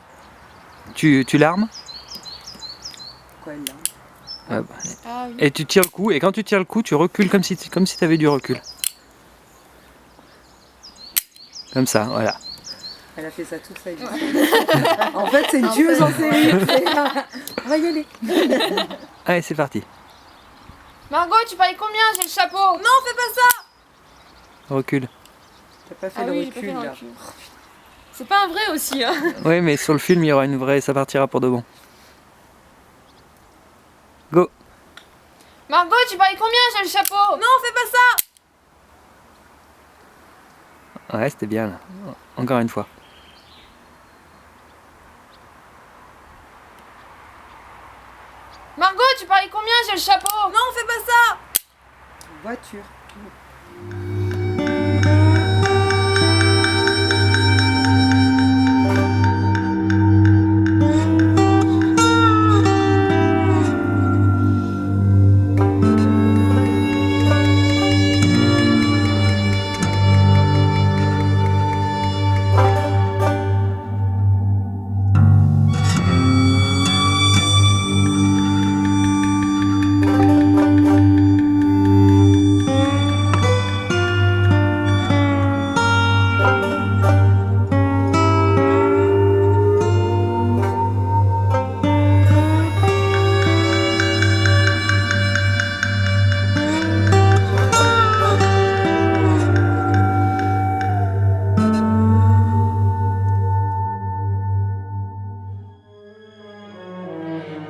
tu l'armes. Quoi, là? Ah oui. Et tu tires le coup, et quand tu tires le coup, tu recules comme si tu avais du recul. Comme ça, voilà. Elle a fait ça toute sa vie. En fait, c'est une tueuse en série. On va y aller. Allez, c'est parti. Margot, tu paries combien j'ai le chapeau? Non, fais pas ça! Recule. T'as pas fait Ah le oui, j'ai pas recul, fait le là. recul. C'est pas un vrai aussi, hein. Oui, mais sur le film, il y aura une vraie, ça partira pour de bon. Go. Margot, tu paries combien j'ai le chapeau? Non, fais pas ça! Ouais, c'était bien là. Encore une fois. Margot, tu paries combien j'ai le chapeau? Non, fais pas ça! Voiture.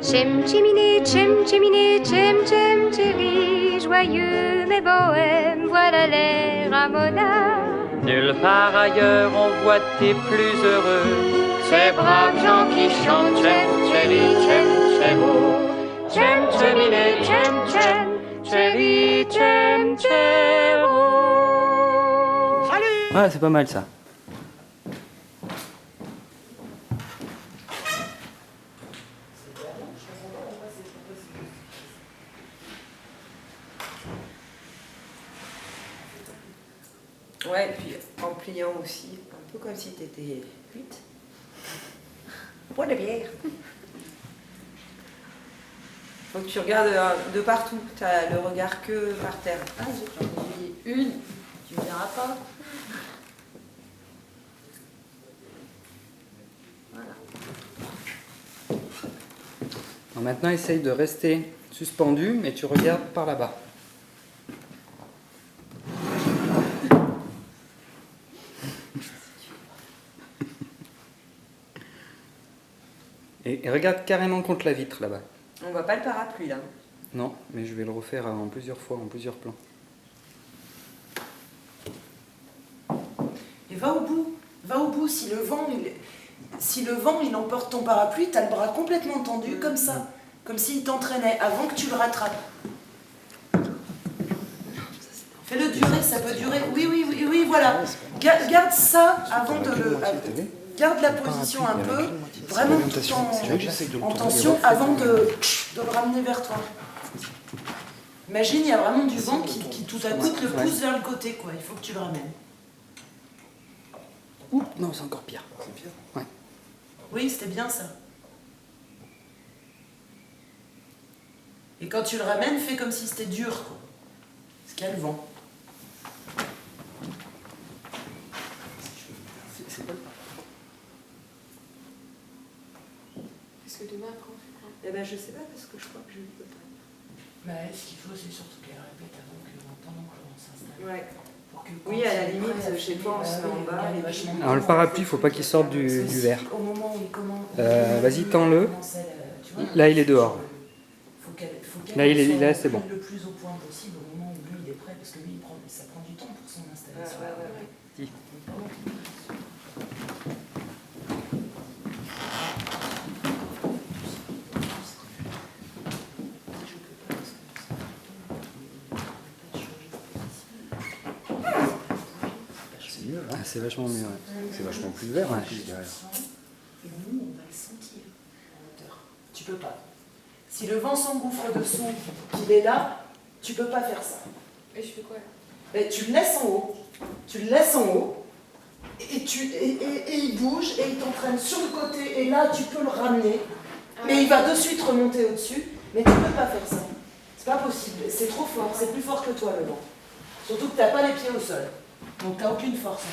Chem cheminé, chem cheminé, chem chem chéri, joyeux mais bohème, voilà l'air Ramona. Nulle part ailleurs on voit des plus heureux, ces braves gens qui chantent chem chéri, chem chéro, chem cheminé, chem chem, chéri, chem chéro. Salut! Ouais, c'est pas mal ça. Ouais, et puis en pliant aussi, un peu comme si t'étais cuite. Bois de bière. Faut que tu regardes de partout, t'as le regard que par terre. Ah, j'en ai oublié une. Tu me diras pas. Alors maintenant, essaye de rester suspendu, mais tu regardes par là-bas. Et regarde carrément contre la vitre là-bas. On voit pas le parapluie là. Non, mais je vais le refaire en plusieurs fois, en plusieurs plans. Et va au bout, si le vent il emporte ton parapluie, t'as le bras complètement tendu comme ça, comme s'il t'entraînait avant que tu le rattrapes. Fais-le durer, ça peut durer. Oui, voilà. Garde ça avant de le. garde la position un peu, vraiment tout en tension avant de le ramener vers toi. Imagine, il y a vraiment du vent qui tout à coup te le pousse vers le côté, quoi. Il faut que tu le ramènes. Ouh, non, c'est encore pire. C'est pire. Ouais. Oui, c'était bien ça. Et quand tu le ramènes, fais comme si c'était dur, quoi. Parce qu'il y a le vent. C'est pas le pas. Qu'est-ce que demain après on fait quoi? Eh ben, je sais pas, parce que je crois que je ne peux pas. Bah, ce qu'il faut, c'est surtout qu'elle répète pendant que l'on s'installe. Ouais. Oui, à la limite, chez toi, on se met en bas. Alors le parapluie, il faut pas qu'il sorte du verre. Vas-y, tends-le. Là, il est dehors. Là, c'est bon. Le plus au point possible au moment où lui il est prêt, parce que lui ça prend du temps pour son installation. Si. C'est mieux, hein. C'est vachement mieux. Ouais. C'est vachement plus vert, en plus, derrière. Et nous, on va le sentir en hauteur. Tu peux pas. Si le vent s'engouffre dessous, qu'il est là, tu peux pas faire ça. Et je fais quoi là? Mais tu le laisses en haut. Tu le laisses en haut. Et il bouge et il t'entraîne sur le côté. Et là, tu peux le ramener. Mais il va de suite remonter au-dessus. Mais tu peux pas faire ça. C'est pas possible. C'est trop fort. C'est plus fort que toi, le vent. Surtout que t'as pas les pieds au sol. Donc t'as aucune force.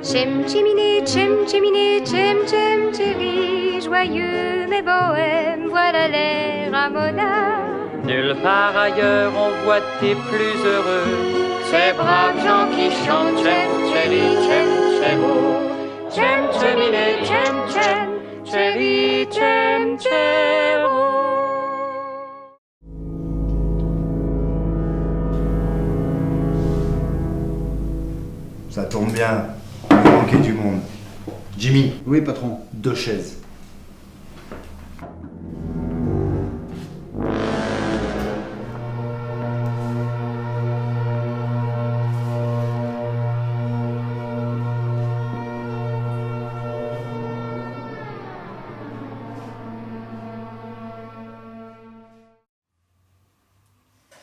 Tchem tchéminé, tchem tchéminé, tchem tchem tchéri, joyeux mais bohème, voilà l'air Ramona. Nulle part ailleurs on voit des plus heureux, ces braves gens qui chantent tchem tchéri, tchem tchéro, tchem tchéminé, tchem tchem, tchéri, tchem tchéro. Ça tombe bien, il manquait du monde. Jimmy. Oui, patron. 2 chaises.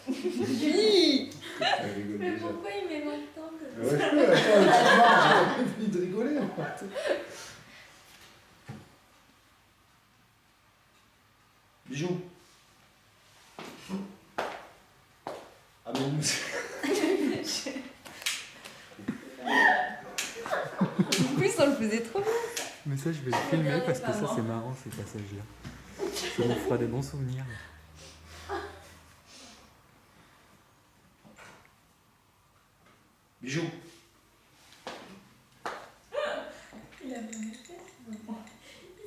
Julie. Mais pourquoi il met longtemps que ça? Ouais, je peux, attends, j'ai envie de rigoler. Bijou. Ah mais nous En plus, on le faisait trop bien. Mais ça, je vais le filmer parce que ça, c'est marrant, ces passages-là. Ça nous fera des bons souvenirs. Bijou. Il a bien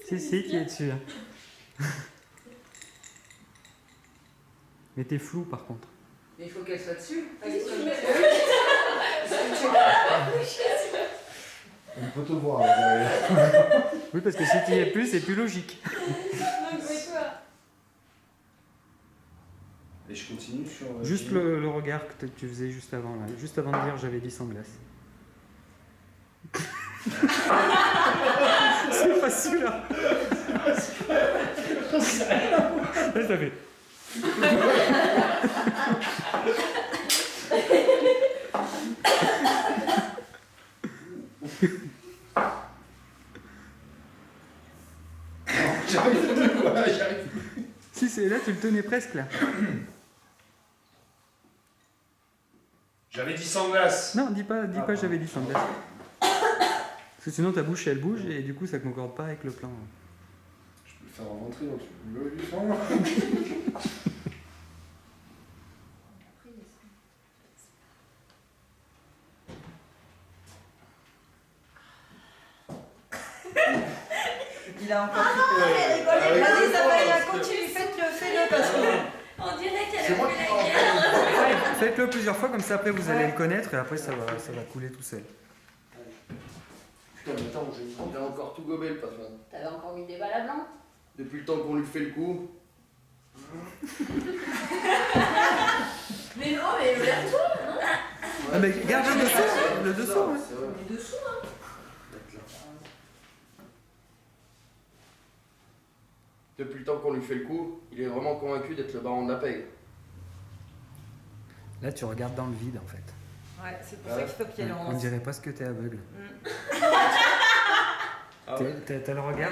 fait. Si, qui est dessus. Hein. Mais t'es flou par contre. Mais il faut qu'elle soit dessus. On peut te voir là, derrière. Oui, parce que si tu y es plus, c'est plus logique. Et je continue sur... Juste le regard que tu faisais juste avant, là. Juste avant de dire j'avais dit sans glace. C'est facile là. Là, ça fait. J'arrive. Si, c'est là, tu le tenais presque là. J'avais dit sans glace. Non, dis pas j'avais dit sans glace. Parce que sinon ta bouche elle bouge et du coup ça concorde pas avec le plan. Je peux le faire en rentrée, donc tu peux me le faire. Il a encore rigolé. Vas-y, Isabelle, continue, faites-le parce que... On dirait qu'elle a fait la guerre. Faites-le plusieurs fois comme ça après vous allez le connaître et après ça va couler tout seul. Putain, mais attends, il a encore tout gobé le patron. T'avais encore mis des balles à blanc? Depuis le temps qu'on lui fait le coup. Mais non, mais ouvre-toi, non? Ah mais garde le dessous, ouais. Les dessous, hein. Depuis le temps qu'on lui fait le coup, il est vraiment convaincu d'être le baron de la paix. Là, tu regardes dans le vide en fait. Ouais, c'est pour ça qu'il faut qu'il y ait On Laurence. dirait pas ce que t'es aveugle. T'as le regard,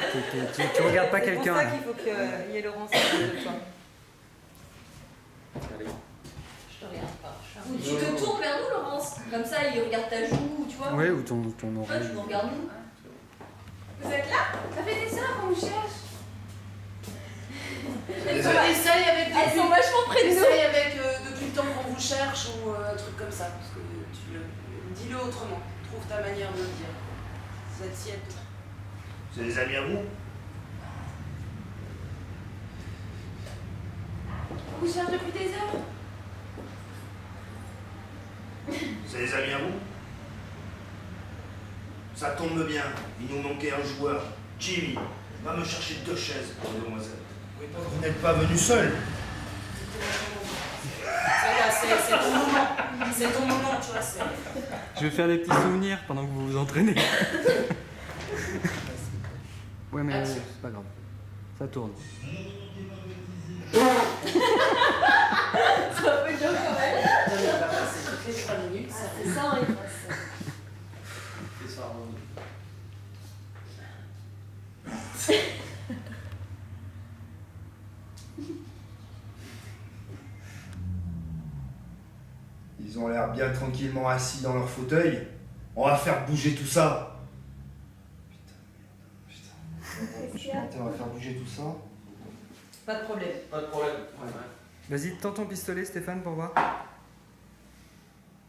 tu regardes pas quelqu'un. C'est pour ça là. qu'il faut qu'il y ait Laurence à côté de toi. Allez. Je te regarde pas. Ou tu te tournes vers nous, Laurence. Comme ça, il regarde ta joue, tu vois. Ouais, ou ton Toi, oreille. tu nous regardes nous. Vous êtes là? Ça fait des heures qu'on vous cherche. Elles sont vachement près de nous. Essaye avec depuis le temps qu'on vous cherche ou un truc comme ça. Parce que dis-le autrement. Trouve ta manière de le dire. Celle-ci, elle te... C'est des amis à vous? On vous cherche depuis des heures. C'est des amis à vous? Ça tombe bien, il nous manquait un joueur. Jimmy, va me chercher 2 chaises pour demoiselle. Vous n'êtes pas venu seul. C'est ton moment. C'est ton moment, tu vois. Je vais faire des petits souvenirs pendant que vous vous entraînez. Ouais, mais c'est pas grave. Ça tourne. Ça peut être dur quand même. Toutes les 3 minutes, ça C'est ça, hein, il passe. C'est ça, Ils ont l'air bien tranquillement assis dans leur fauteuil. On va faire bouger tout ça. Putain, on va faire bouger tout ça. Pas de problème. Pas de problème. Vas-y, tends ton pistolet, Stéphane, pour voir. Faut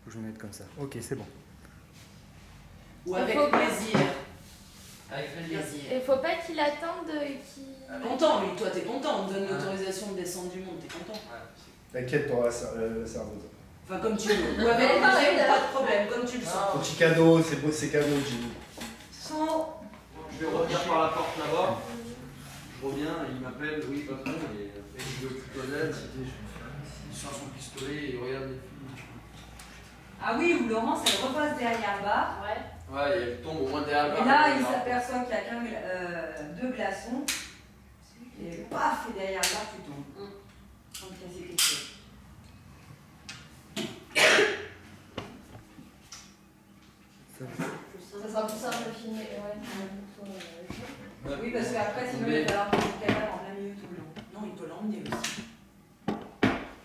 que je me mette comme ça. Ok, c'est bon. Ou avec plaisir. Avec plaisir. Il faut pas qu'il attende qu'il... Content, lui, toi t'es content, on te donne l'autorisation de descendre du monde, t'es content. T'inquiète, t'auras la serveuse. Enfin, comme tu veux. Ou avec plaisir, pas de problème, comme tu le sens. Petit cadeau, c'est beau, c'est cadeau, Jimmy. Je vais revenir par la porte là-bas. Je reviens, il m'appelle, oui patron, et après il veut plus toilette. Il sort son pistolet et il regarde les filles. Ah oui, ou Laurence, elle repasse derrière le bar. Ouais, et elle tombe au moins derrière le Et bar. là, il s'aperçoit qu'il y a 2 glaçons. Et paf, et derrière le bar, tu tombes. Sans te casser quelque chose. Ça sera plus simple de filmer. Oui, parce qu'après, sinon, il va falloir que le cadavre en plein milieu tout le long. Non, il peut l'emmener aussi.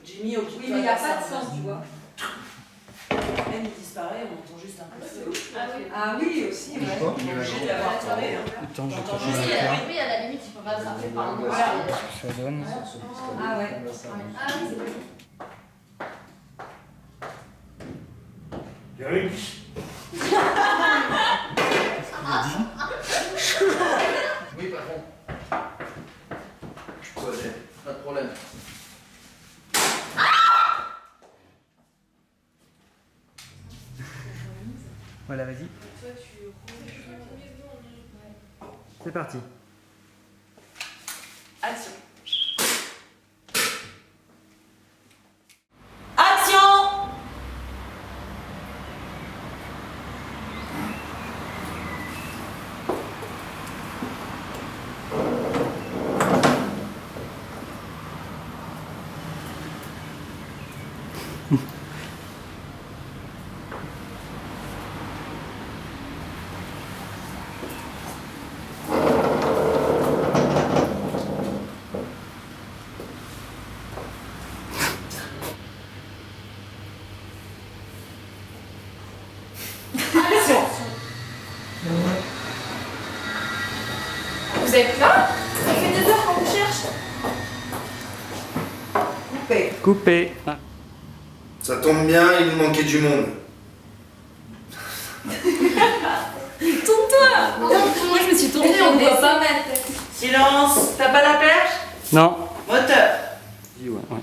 Jimmy, ok. Oui, mais il n'y a pas de sens, tu vois. Même il disparaît, on entend juste un peu de feu. Ah oui, aussi, ouais. On est obligé de l'avoir attrapé. Attends, je J'entends vais juste faire la un oui, à la limite, il peut pas attraper par un mot. Ça donne. Ah ouais. Ah oui, c'est bon. Eric. Oui patron. Je connais. Pas de problème. Voilà, vas-y. C'est parti. Action. Action. Vous êtes là? Ça fait des heures qu'on vous cherche. Coupé. Coupé. Ah. Ça tombe bien, il nous manquait du monde. Tourne-toi. Moi, je me suis tournée, on voit pas mal. Silence. T'as pas la perche? Non. Moteur. Dis ouais, ouais.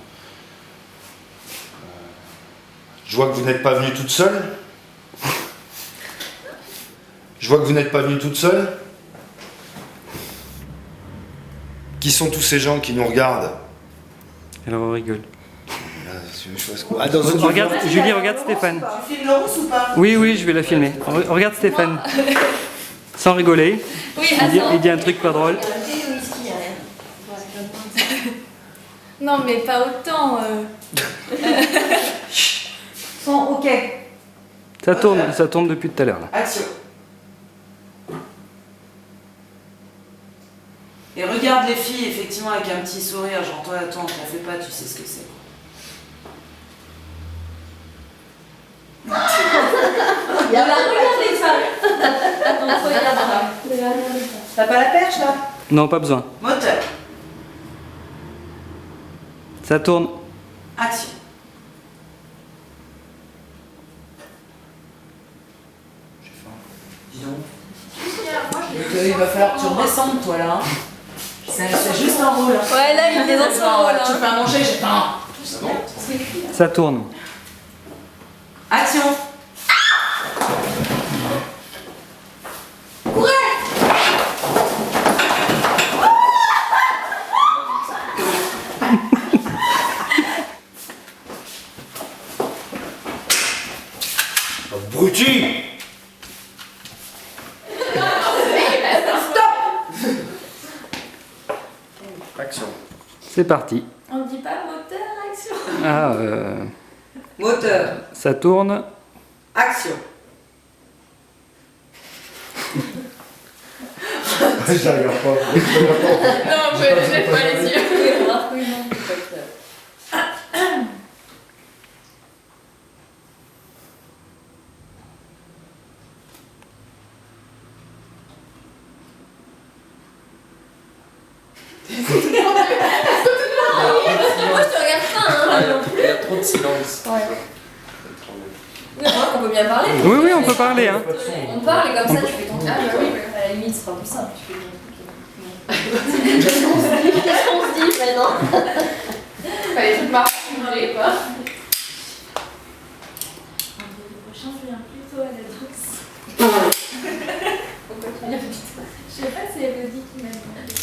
Je vois que vous n'êtes pas venue toute seule. Je vois que vous n'êtes pas venue toute seule. Qui sont tous ces gens qui nous regardent? Elle rigole. je fasse quoi? Ah, dans ce Regarde, Julie, regarde Stéphane. Tu filmes Laurence ou pas? Oui, oui, je vais la filmer. Regarde Stéphane. Sans rigoler. Oui, Il dit un truc pas drôle. Non, mais pas autant. Son, ok. Ça tourne depuis tout à l'heure là. Action. Et regarde les filles, effectivement, avec un petit sourire, genre toi, attends, t'en fais pas, tu sais ce que c'est. Regardez ça. Attends, regarde. T'as pas la perche là? Non, pas besoin. Moteur. Ça tourne. Action. Dis donc. Il va falloir que tu redescendes, toi là. C'est juste un rôle. Ouais, là, il est dans son rôle. Tu peux pas manger, j'ai faim. Ça tourne. Action. Abruti! Action. C'est parti. On dit pas moteur, action. Ah, Moteur. ça tourne. Action. J'arrive pas. Non, je vais pas les yeux. Moi, je te regarde pas, hein. Il y a trop de silence. Oui, on peut bien parler. Oui, oui, on peut parler. Hein. On parle et comme ça, tu fais ton. Ah, bah oui, à la limite, c'est pas plus simple. Tu fais Qu'est-ce qu'on se dit maintenant? Fallait tout marrer, quoi. Le prochain, je viens plutôt à la Drox. Pourquoi tu viens plutôt? Je sais pas, c'est Elodie qui m'a demandé.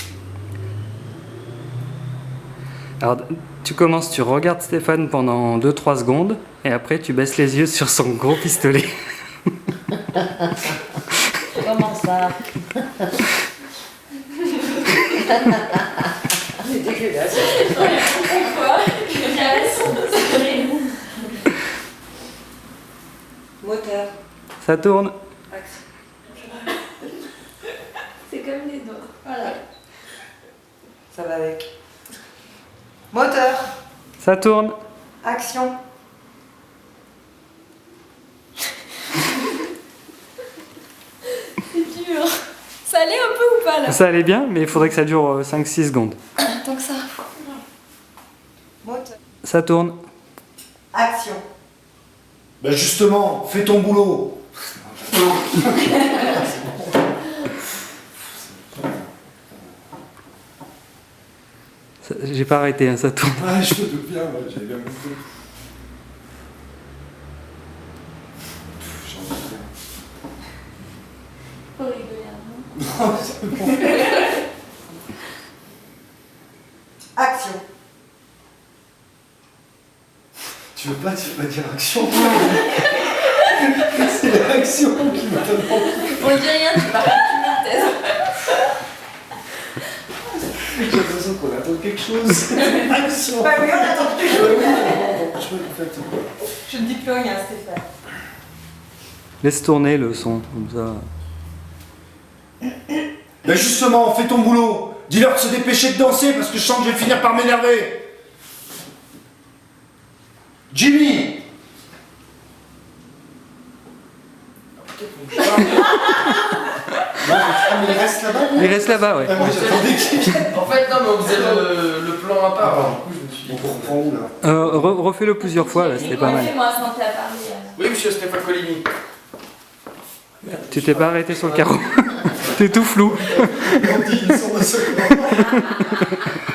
Alors, tu commences, tu regardes Stéphane pendant 2-3 secondes, et après tu baisses les yeux sur son gros pistolet. Comment ça? C'est dégueulasse. Pourquoi? Moteur. Ça tourne. C'est comme les doigts. Voilà. Ça va avec. Moteur. Ça tourne. Action. C'est dur. Ça allait un peu ou pas là? Ça allait bien, mais il faudrait que ça dure 5-6 secondes. Tant que ça. Moteur. Ça tourne. Action. Ben justement, fais ton boulot. J'ai pas arrêté, hein, ça tourne. Ah, je me doute bien, ouais, j'avais bien compris. J'en doute bien. Faut rigoler avant. Non, c'est bon. Action. Tu veux pas dire action? C'est l'action qui me donne envie. On dit rien, tu parles plus de thèse. J'ai l'impression qu'on attend quelque chose. Action. Bah oui, on attend quelque chose. Je ne dis plus rien, Stéphane. Laisse tourner le son, comme ça. Ben justement, fais ton boulot. Dis-leur de se dépêcher de danser parce que je sens que je vais finir par m'énerver. Jimmy! Non, mais il reste là-bas. Il reste là-bas, ouais. Ah, moi j'attendais qu'il vienne. En fait, non, mais on faisait le plan à part. Alors, du coup, je me suis dit. On reprend où là? Refais-le plusieurs fois, là, c'était pas mal. Moi, sans t'as parlé. Oui, monsieur Stéphane Coligny. Tu t'es pas arrêté sur le carreau. T'es tout flou. On dit une sorte de secours.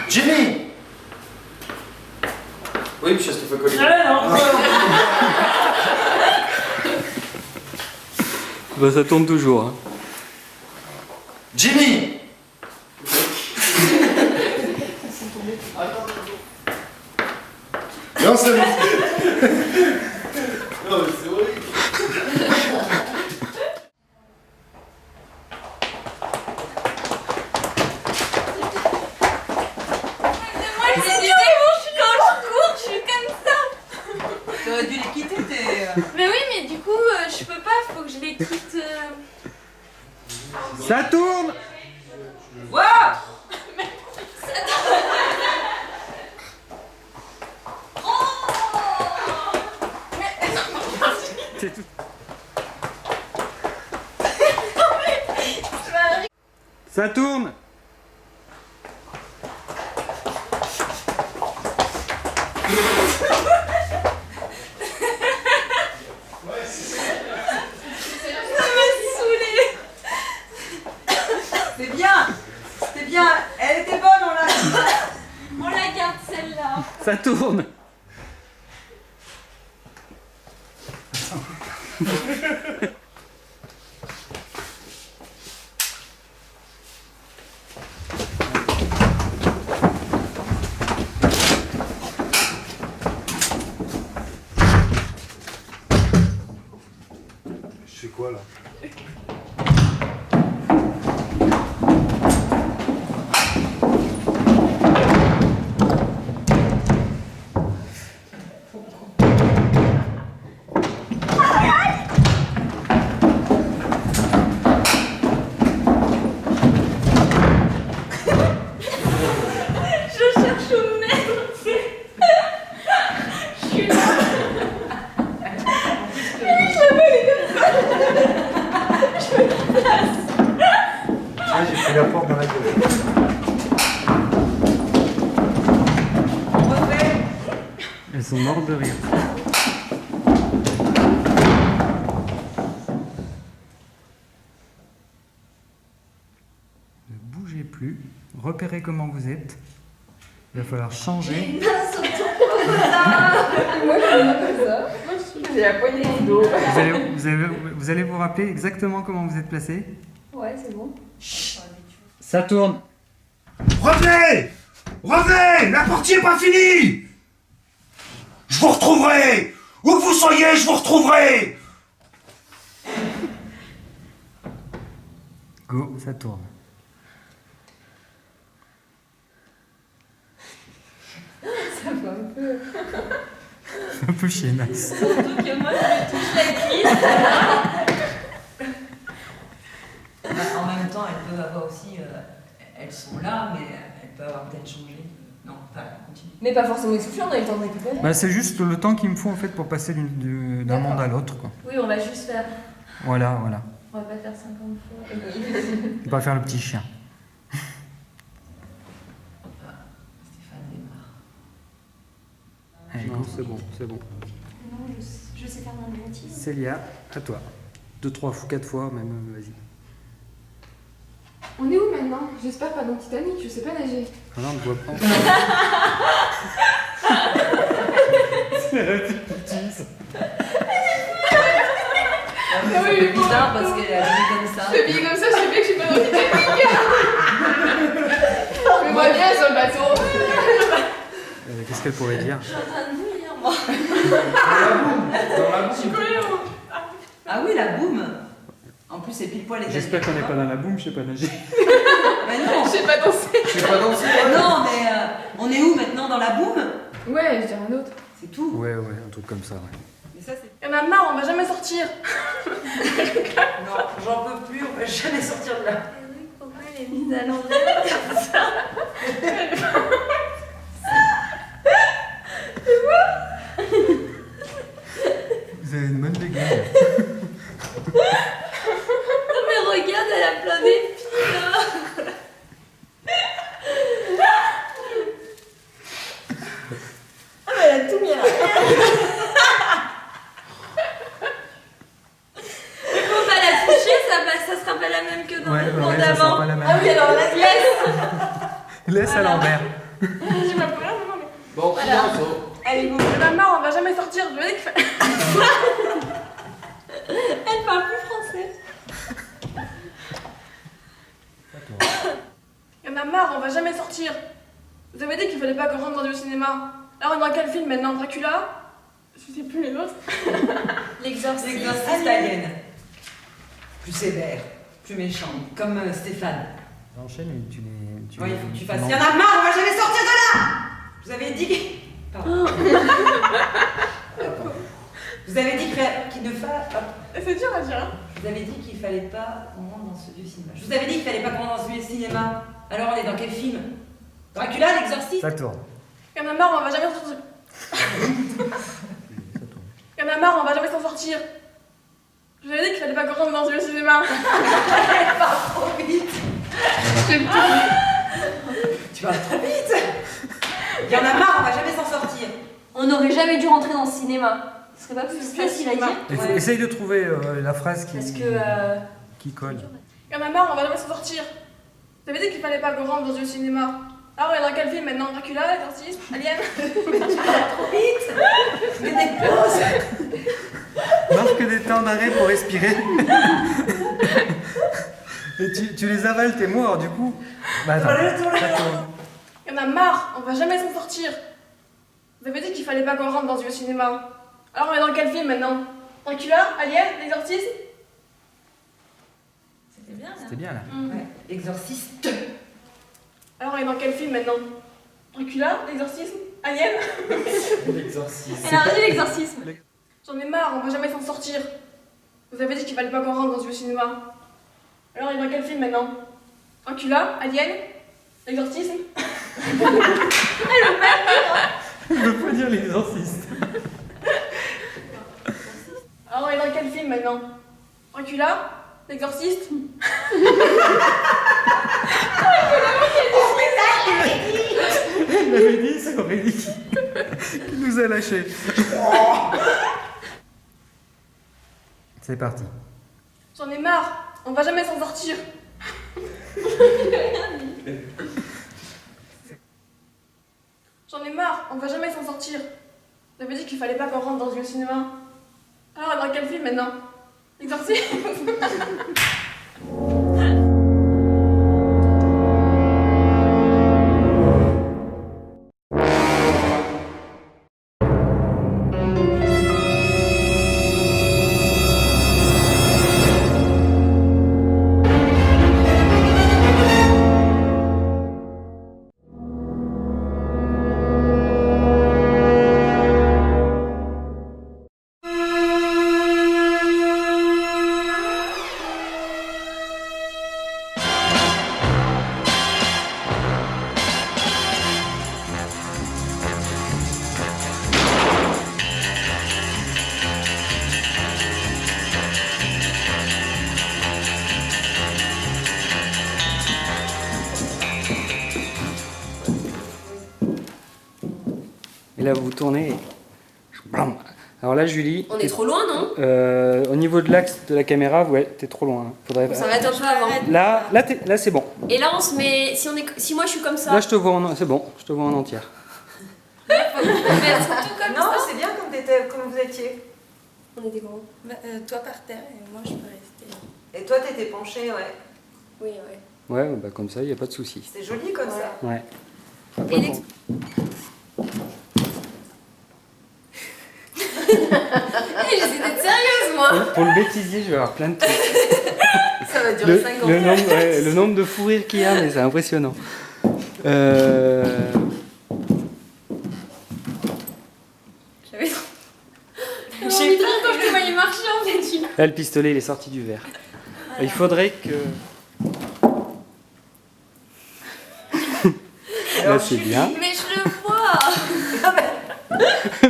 Jimmy! Oui, monsieur Stéphane Coligny. Bah, ça tourne toujours. Hein. Jimmy! Non, Non, c'est bon. Non, mais c'est horrible. Moi, je dis quand je cours, je suis comme ça. T'aurais dû les quitter, tes... Mais oui, mais du coup, je peux pas, faut que je les quitte. Ça tourne. Waouh! C'est tout. Ça tourne. C'est bien! C'est bien! Elle était bonne, On la garde celle-là. Ça tourne. Je fais quoi là? Je cherche où mettre. Je suis là. Je me place. Ah, j'ai pris la porte dans la gueule. Elles sont mortes de rire. Ne bougez plus. Repérez comment vous êtes. Il va falloir changer. J'ai la poignée dans le dos. Vous allez vous rappeler exactement comment vous êtes placé. Ouais, c'est bon. Ça tourne. Revenez! Revenez! La partie est pas finie! Je vous retrouverai! Où que vous soyez, je vous retrouverai! Go, ça tourne. Ça va un peu. Un peu chiennasse. Surtout que moi, je me touche la cuisse. En même temps, elles peuvent avoir aussi... elles sont là, mais elles peuvent avoir peut-être changé. Non, pas continue. Mais pas forcément essoufflé, on a eu le temps de récupérer. Bah, c'est juste le temps qu'il me faut en fait pour passer d'un monde à l'autre, quoi. Oui, on va juste faire. Voilà, voilà. On va pas faire 50 fois. On va pas faire le petit chien. Stéphane démarre. Allez, Non, go. c'est bon, c'est bon. Non, je sais faire un bêtise. Célia, à toi. 2, 3 fois, 4 fois, même, vas-y. On est où maintenant? J'espère pas dans Titanic, je sais pas nager. Ah non, on ne voit pas. C'est la petite bêtise. C'est bizarre parce qu'elle est habillée comme ça. Je suis habillée comme ça, je sais bien que je suis pas dans Titanic. Je me vois bien sur le bateau. Qu'est-ce qu'elle pourrait dire? Je suis en train de bouillir, moi. Dans la boum. Ah oui, la boum. En plus, c'est pile poil les J'espère qu'on n'est pas dans la boum, je sais pas nager. Mais non. Je sais pas danser. Je sais pas danser. Non, mais on est où maintenant? Dans la boum? Ouais, je dirais un autre. C'est tout. Ouais, ouais, un truc comme ça, ouais. Mais ça, c'est... Il y en a marre, on va jamais sortir. Non, j'en peux plus, on va jamais sortir de là. Pourquoi elle est mise à l'envers comme ça? Vous avez une bonne dégaine. Non mais regarde, elle a plein d'épines là. Ah mais elle a tout mis à Il faut pas la toucher, ça sera pas la même que dans le monde ça sera d'avant. pas la même. Ah oui, alors la laisse. Laisse à l'envers. Je vois pas rien, non, mais. Bon, Voilà. silence. Allez, go. Il y en a marre, on va jamais sortir. Je veux dire que. Elle parle plus français. Il y en a marre, on va jamais sortir. Vous avez dit qu'il fallait pas qu'on rentre dans du cinéma. Alors, on est dans quel film maintenant? Dracula? Je sais plus les autres. L'exorciste. Alien. Plus sévère, plus méchant, comme Stéphane. Enchaîne et tu les. Ouais, il faut que tu fasses. Il y en a marre, on va jamais sortir de là! Vous avez dit. Pardon. Vous avez dit qu'il ne fallait. C'est dur à dire, hein? Je vous avais dit qu'il fallait pas qu'on rentre dans ce vieux cinéma. Je vous avais dit qu'il fallait pas qu'on rentre dans ce vieux cinéma. Alors on est dans quel film? Dracula, l'exorciste? Ça tourne. Il y en a marre, on va jamais s'en sortir. Il y en a marre, on va jamais s'en sortir. Je vous avais dit qu'il fallait pas qu'on rentre dans ce vieux cinéma. Pas trop vite. Tu vas trop vite. Il y en a marre, on va jamais s'en sortir. On n'aurait jamais dû rentrer dans le cinéma. Ce serait pas plus facile à dire. Essaye de trouver la phrase qui, Parce que. qui colle. Il y en a marre, on va jamais s'en sortir. Vous avez dit qu'il fallait pas qu'on rentre dans ce vieux cinéma. Alors, on est dans quel film maintenant? Dracula, l'exorciste, Alien? Mais tu vas trop vite. Fais des pauses. Marque des temps d'arrêt pour respirer. Et tu les avales tes mots, alors du coup. Bah, attends, ça tourne. Il y en a marre, on va jamais s'en sortir. Vous avez dit qu'il fallait pas qu'on rentre dans ce vieux cinéma. Alors, on est dans quel film maintenant? Dracula, Alien, l'exorciste? C'était bien là. C'était bien là. Ouais, exorciste. Alors, on est dans quel film maintenant? Dracula, l'exorcisme, Alien? L'exorciste. Elle a dit l'exorcisme. J'en ai marre, on va jamais s'en sortir. Vous avez dit qu'il fallait pas qu'on rentre dans ce vieux cinéma. Alors, on est dans quel film maintenant? Dracula, Alien, l'exorcisme? Je veux pas dire l'exorciste. Alors, on est dans quel film maintenant? Dracula, l'exorciste? Elle l'avait dit, c'est Aurélie qui nous a lâchés. C'est parti. J'en ai marre, on va jamais s'en sortir. J'en ai marre, on va jamais s'en sortir. Vous avez dit qu'il fallait pas qu'on rentre dans ce vieux cinéma. Alors, dans quel film maintenant? L'exorciste? Et là, vous tournez. Blam. Alors là, Julie. On est trop loin, non? Au niveau de l'axe de la caméra, ouais, t'es trop loin. Faudrait... On s'arrête un peu avant. Là, c'est bon. Et là, on se met. Si moi je suis comme ça. Là, je te vois en... c'est bon. Je te vois en entière. On met tout comme Non, ça. c'est bien comme vous étiez. On était gros. Toi par terre et moi je peux rester. Et toi, t'étais penché, ouais. Oui, ouais. Ouais, bah comme ça, il n'y a pas de souci. C'est joli comme ça. Ouais. Et l'ex- J'essaie d'être sérieuse, moi. Pour le bêtisier, je vais avoir plein de trucs. Ça va durer 5 ans. Le nombre de fous rires qu'il y a, mais c'est impressionnant. J'avais trop. J'ai trop quand je te voyais marcher en fait. Là, le pistolet, il est sorti du verre. Il faudrait que... Là, c'est bien. Mais je le vois.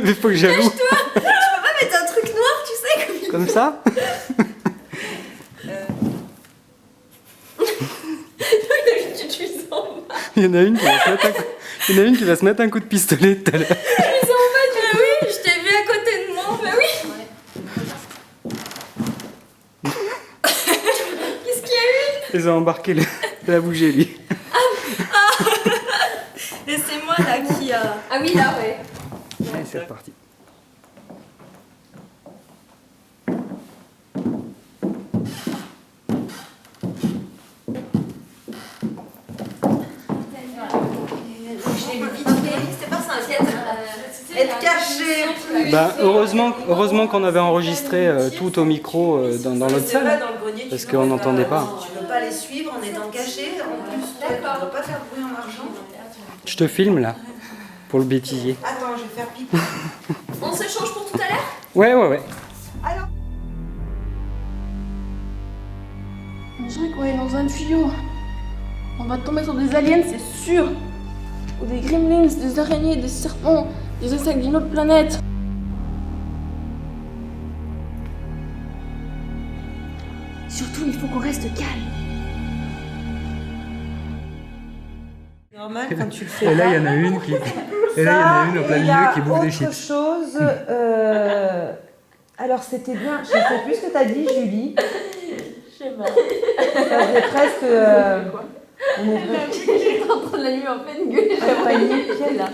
Mais faut que j'avoue. Lâche-toi. Tu peux pas mettre un truc noir, tu sais, Comme ça Il y en a une qui va se mettre un coup... Il y en a une qui va se mettre un coup de pistolet tout à l'heure. Ils sont en mode, bah oui, je t'ai vu à côté de moi, bah oui. Qu'est-ce qu'il y a eu? Ils ont embarqué la bougie, lui. Et c'est moi là qui a... Ah oui, là, ouais. Allez, c'est reparti. Je l'ai vu vite fait. C'était pas ça, caché en plus. Bah, heureusement qu'on avait enregistré tout au micro dans l'autre C'est pas salle. dans le grenier, Parce tu peux qu'on pas- n'entendait pas. Tu peux pas les suivre en étant caché. En plus, toi, tu ne dois pas faire bruit en marchant. Je te filme là, pour le bêtisier. Attends, je vais faire pipi. On s'échange pour tout à l'heure? Ouais. Alors. On dirait qu'on est dans un tuyau. On va tomber sur des aliens, c'est sûr. Ou des gremlins, des araignées, des serpents, des insectes d'une autre planète. Surtout, il faut qu'on reste calme. Normal quand tu le fais. Et là, il y en pas. a une qui. Et là, il y en a une au plein milieu qui bouffe des chips. Autre chose. Alors, c'était bien. Je sais plus ce que t'as dit, Julie. Je sais pas. Ça faisait presque. J'étais en train de la nuit en pleine gueule. Pas de panique. Là.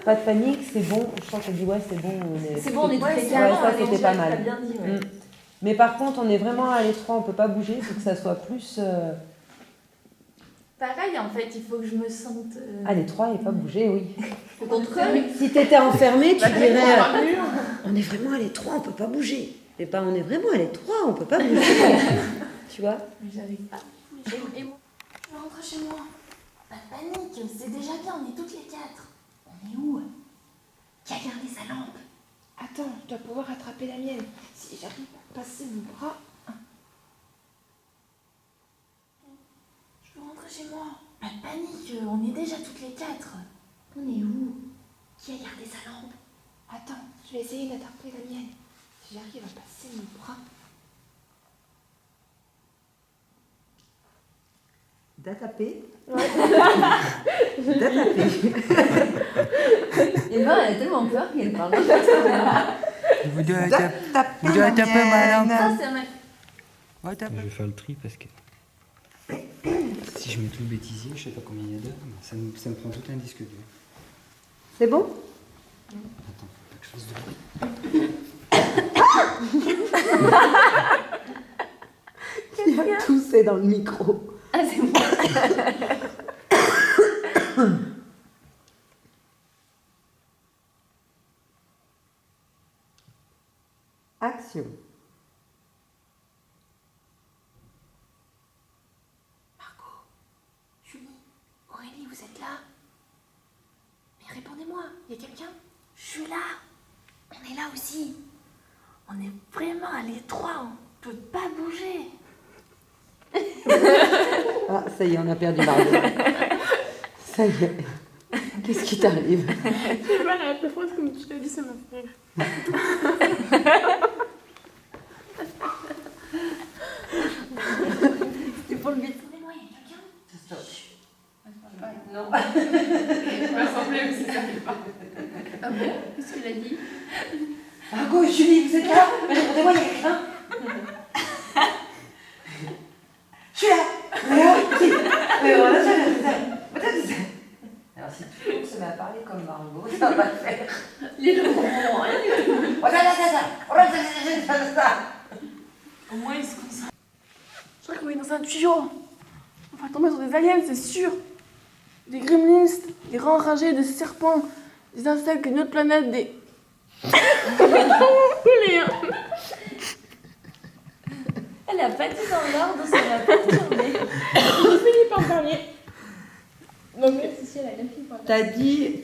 Pas de panique, c'est bon. Je crois qu'elle dit ouais, c'est bon. C'est bon, on est tous les Ouais, carrément, ça on est c'était déjà pas mal. très bien dit, ouais. Mais par contre, on est vraiment à l'étroit, on peut pas bouger, il faut que ça soit plus. Pareil, en fait, il faut que je me sente. À l'étroit et pas bouger, oui. Au contraire. Si t'étais enfermé, tu Bah, dirais. d'accord. On est vraiment à l'étroit, on peut pas bouger. Mais pas on est vraiment à l'étroit, on peut pas bouger. Tu vois? Mais j'arrive pas. Et moi, je vais rentrer chez moi. Pas de panique, c'est déjà bien, on est toutes les quatre. On est où? Qui a gardé sa lampe? Attends, je dois pouvoir attraper la mienne. Si j'arrive à passer mon bras. Je veux rentrer chez moi. Pas de panique, on est déjà toutes les quatre. On est où? Qui a gardé sa lampe? Attends, je vais essayer d'attraper la mienne. Si j'arrive à passer mon bras. D'attraper. Et ben, elle a tellement peur qu'elle parle. Vous devez taper Ça, c'est vrai. Je vais faire le tri parce que. Si je mets tout le bêtisier, je sais pas combien il y a d'heures, mais ça me prend tout un disque dur. C'est bon? Attends, faut pas que je fasse de bruit. Il a toussé dans le micro. Ah, c'est moi. Action. Margot, Julie, Aurélie, vous êtes là? Mais répondez-moi, il y a quelqu'un? Je suis là. On est là aussi. On est vraiment à l'étroit, on peut pas bouger. Ah, ça y est, on a perdu Margot. Ça y est. Qu'est-ce qui t'arrive? J'ai mal à la phrase comme tu l'as dit, ça m'a fait rire. C'est pour le but. Attendez-moi, il y a quelqu'un? Non. Il m'a semblé aussi, ça fait pas. Ah bon? Qu'est-ce qu'il a dit? Margot et Julie, vous êtes là? Mais répondez-moi, il y a quelqu'un? Je suis là. Mais voilà, ça. Alors si tu se mets à parler comme Margot, ça va le faire. Les gens comprennent rien du tout. Au moins, ils se concentrent. Je crois qu'on est dans un tuyau. On va tomber sur des aliens, c'est sûr. Des gremlins, des rats enragés, des serpents, des insectes d'une autre planète, des. Elle a pas dit dans l'ordre, ça m'a perturbée. Je finis par parler. Non mais. Si, elle a bien fini par T'as dit.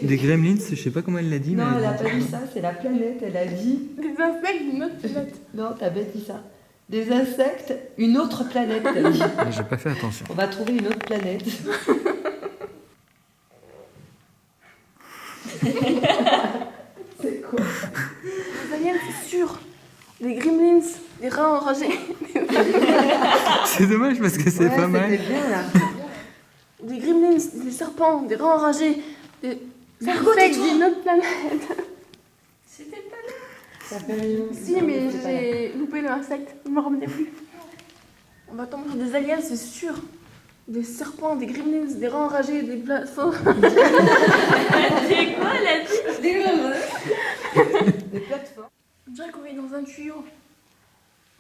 Des gremlins, je sais pas comment elle l'a dit, Non, mais. elle a pas dit ça, c'est la planète, elle a dit. Des insectes d'une autre planète. Non, t'as pas dit ça. Des insectes, une autre planète, t'as dit. J'ai pas fait attention. On va trouver une autre planète. C'est quoi? Des aliens, c'est sûr. Des gremlins, des rats enragés. C'est dommage parce que c'est pas mal. C'était bien là. Des gremlins, des serpents, des rats enragés, des Margot, insectes tais-toi. d'une autre planète. C'était pas là. Ça fait rien. Si, mais j'ai loupé l'insecte, je me revenais plus. On va tomber sur des aliens, c'est sûr. Des serpents, des gremlins, des rats enragés, des plateformes. C'est quoi, elle a dit? Des plateformes. On dirait qu'on est dans un tuyau.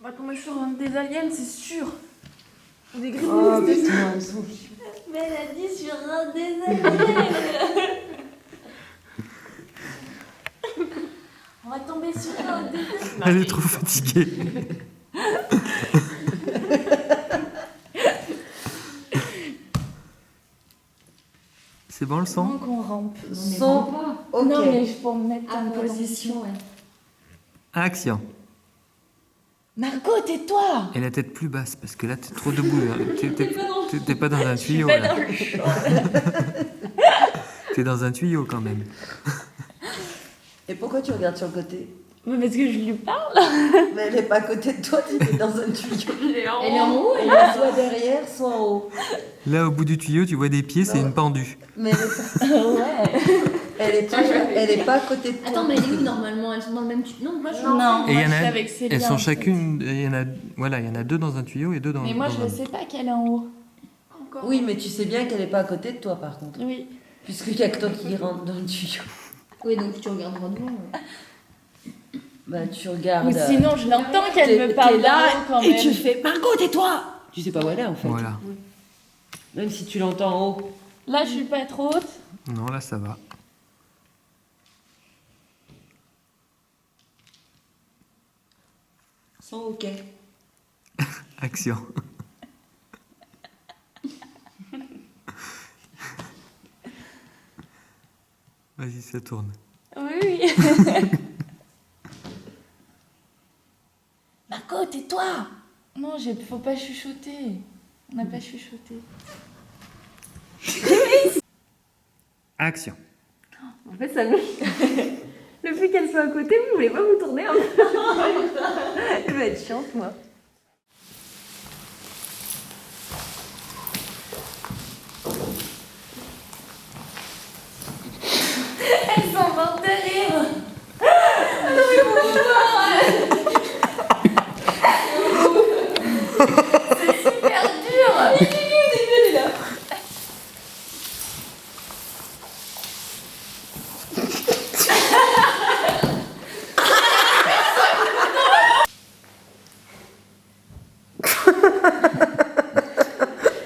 On va tomber sur des aliens, c'est sûr. Des gremlins, Oh des... putain, elles sont chiants. Mais elle a dit sur un des aliens. On va tomber sur un début. Elle est trop fatiguée. C'est bon le son? Qu'on rampe. Son. Ok. Non, mais pour me mettre en position. Action. Margot, tais-toi. Et la tête plus basse, parce que là t'es trop debout. T'es pas dans un tuyau. Pas Là. dans le champ. T'es dans un tuyau quand même. Et pourquoi tu regardes sur le côté? Mais parce que je lui parle. Mais elle est pas à côté de toi, tu es dans un tuyau. Elle est en haut. Elle est soit derrière, soit en haut. Là au bout du tuyau, tu vois des pieds, c'est une pendue. Mais elle est pas à côté de toi. Attends, mais elle est où normalement? Elles sont dans le même tuyau? Non, moi je Non, Et moi il y en je suis a, avec Célia. elles sont en fait. chacune, il y en a 2 dans un tuyau et 2 dans. Mais moi dans je un- ne sais pas qu'elle est en haut. Oui, mais tu sais bien qu'elle est pas à côté de toi par contre. Oui. Puisqu'il y a que toi qui rentre dans le tuyau. Oui, donc tu regarderas devant. Bah tu regardes. Ou sinon je l'entends qu'elle me parle t'es là là quand et même. tu fais Margot, tais-toi. Tu sais pas où elle est en fait. Voilà. Même si tu l'entends en haut. Là je suis pas trop haute. Non, là ça va. Sans ok. Action. Vas-y, ça tourne. Oui. Margot, tais-toi. Non, faut pas chuchoter. On n'a pas chuchoté. Action. En fait, ça me... Le fait qu'elle soit à côté, vous voulez pas vous tourner un peu. Elle va être chiante, moi. Elle s'en va de rire. Non mais bonjour. C'est super dur. Il est là.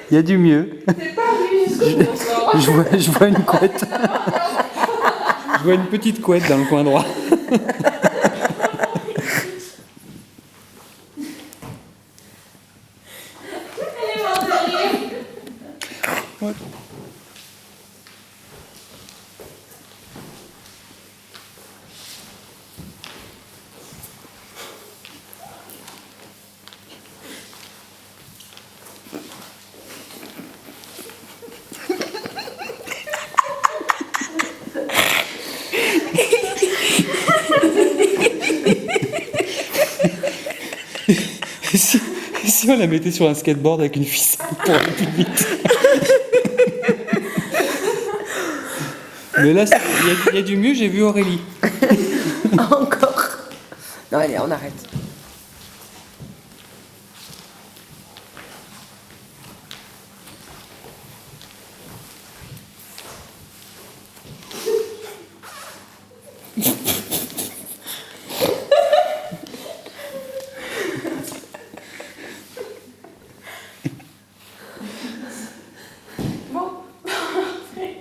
Il y a du mieux. C'est pas lui jusqu'au bonsoir. Je vois une couette. Je vois une petite couette dans le coin droit. Elle est morte de rire. Et si on la mettait sur un skateboard avec une ficelle pour aller plus vite? Mais là, il y a du mieux, j'ai vu Aurélie. Encore. Non, allez, on arrête.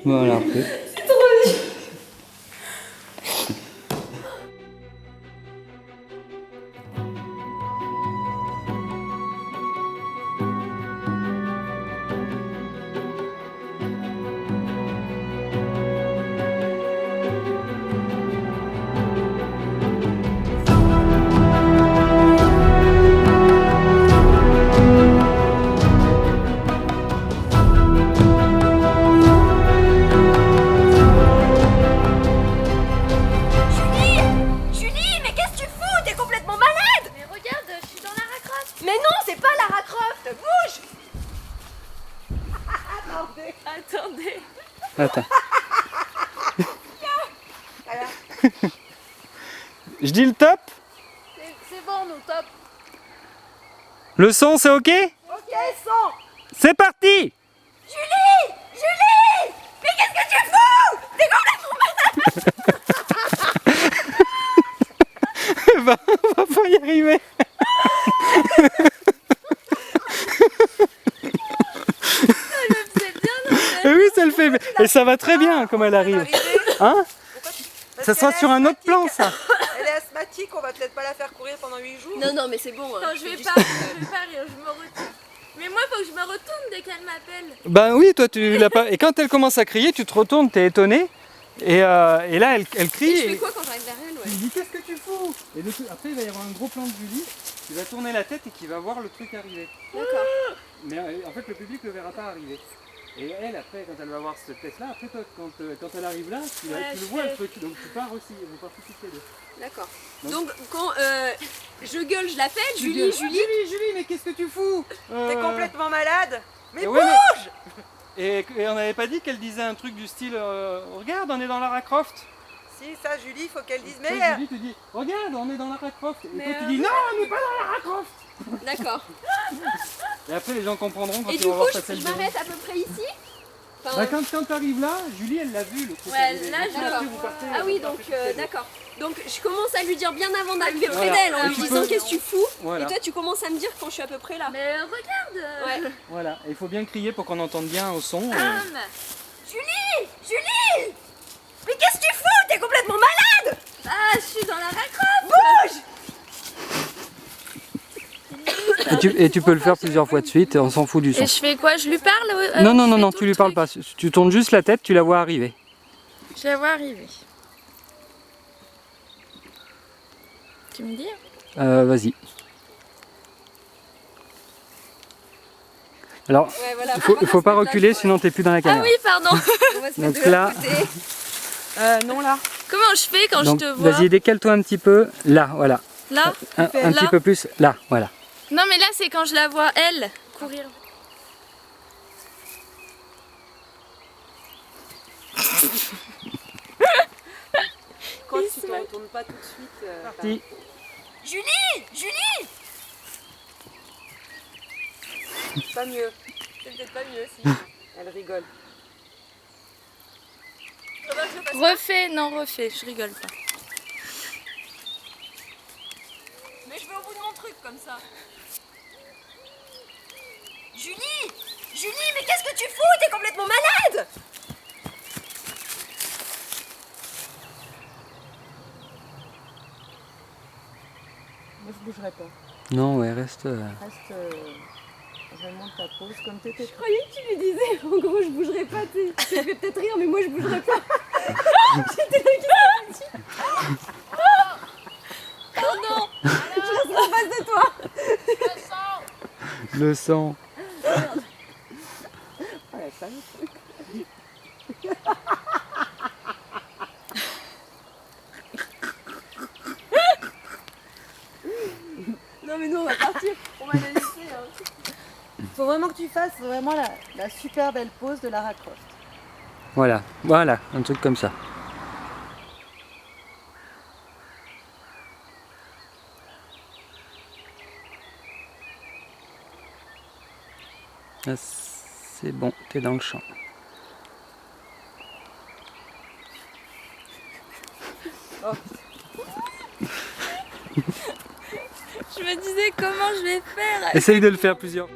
Voilà, après. C'est trop dur. Julie, mais qu'est-ce que tu fous? T'es complètement malade! Mais regarde, je suis dans Lara Croft. Mais non, c'est pas Lara Croft! Bouge! Attendez. Attends. Je dis le top? C'est bon, nous, top. Le son, c'est ok? Ok, son! C'est parti! Julie! Julie! Mais qu'est-ce que tu fous? T'es complètement malade! On va pas y arriver. Oui, ça le fait. Et ça va très bien comme elle arrive. Hein? Ça sera sur un autre plan, ça. Elle est pratique, on va peut-être pas la faire courir pendant 8 jours. Non, non, mais c'est bon. Non, je vais pas rire, je me retourne. Mais moi, faut que je me retourne dès qu'elle m'appelle. Ben oui, toi tu l'as pas. Et quand elle commence à crier, tu te retournes, t'es étonné. Et là, elle crie. Et je fais quoi quand j'arrive derrière elle, Tu lui dis qu'est-ce que tu fous? Et après, il va y avoir un gros plan de Julie qui va tourner la tête et qui va voir le truc arriver. D'accord. Mais en fait, le public ne le verra pas arriver. Et elle, après, quand elle va voir cette tête-là, après, toi, quand elle arrive là, tu le vois le truc. Donc tu pars aussi, vous participez les deux. D'accord. Donc quand je gueule, je l'appelle, Julie, Julie, mais qu'est-ce que tu fous? T'es complètement malade. Mais ouais, bouge Et on n'avait pas dit qu'elle disait un truc du style regarde, on est dans Lara Croft. Si, ça, Julie, faut qu'elle dise, Toi, mais... Julie te dit regarde, on est dans Lara Croft. Et Mais toi, tu dis non, on n'est pas dans Lara Croft. D'accord. Et après, les gens comprendront quand Et ils du vont coup, voir passer le je film. m'arrête à peu près ici. Enfin, Bah, quand tu arrives là, Julie, elle l'a vu le truc. Ouais, arriver. là, Donc, je après, vois. vous partez, Ah oui, vous donc partez toutes les deux. d'accord. Donc je commence à lui dire bien avant d'arriver près Voilà. d'elle en Et lui tu disant peux- qu'est-ce que tu fous. Voilà. Et toi, tu commences à me dire quand je suis à peu près là. Mais regarde. Ouais. Voilà, et il faut bien crier pour qu'on entende bien au son. Julie, Julie, mais qu'est-ce que tu fous? T'es complètement malade. Ah, je suis dans la racrotte. Bouge. Et tu peux le faire plusieurs fois de suite, on s'en fout du son. Et je fais quoi? Je lui parle? Non, tu lui parles pas. Tu tournes juste la tête, tu la vois arriver. Je la vois arriver. Tu me dis? Vas-y. Alors, Ouais, voilà, il faut pas reculer, sinon t'es plus dans la Ah caméra. oui, pardon. On va se Donc mettre de là- l'autre côté. non, là. Comment je fais quand Donc, je te vois? vas-y, décale-toi un petit peu. Là, voilà. Là? Un Là petit peu plus. Là, voilà. Non, mais là, c'est quand je la vois, elle, courir. Quand tu te retournes pas tout de suite... Parti. Julie, Julie. Pas mieux. C'est peut-être pas mieux si elle rigole. Refais, non, refais, je rigole pas. Mais je vais au bout de mon truc comme ça. Julie, Julie, mais qu'est-ce que tu fous? T'es complètement malade. Moi, je bougerai pas. Non, ouais, reste. Reste vraiment ta pause comme t'étais. Je croyais que tu lui disais, en gros, je bougerai pas. Tu fais peut-être rire, mais moi, je bougerai pas. J'étais là qui dit. Pardon. Je reste en face de toi. Le sang. Ouais, ça me truc. Non, mais nous, on va partir. On va les laisser. Hein. Faut vraiment que tu fasses vraiment la super belle pose de Lara Croft. Voilà, voilà, un truc comme ça. Ah, c'est bon, t'es dans le champ. Je me disais comment je vais faire. Essaye de le faire plusieurs.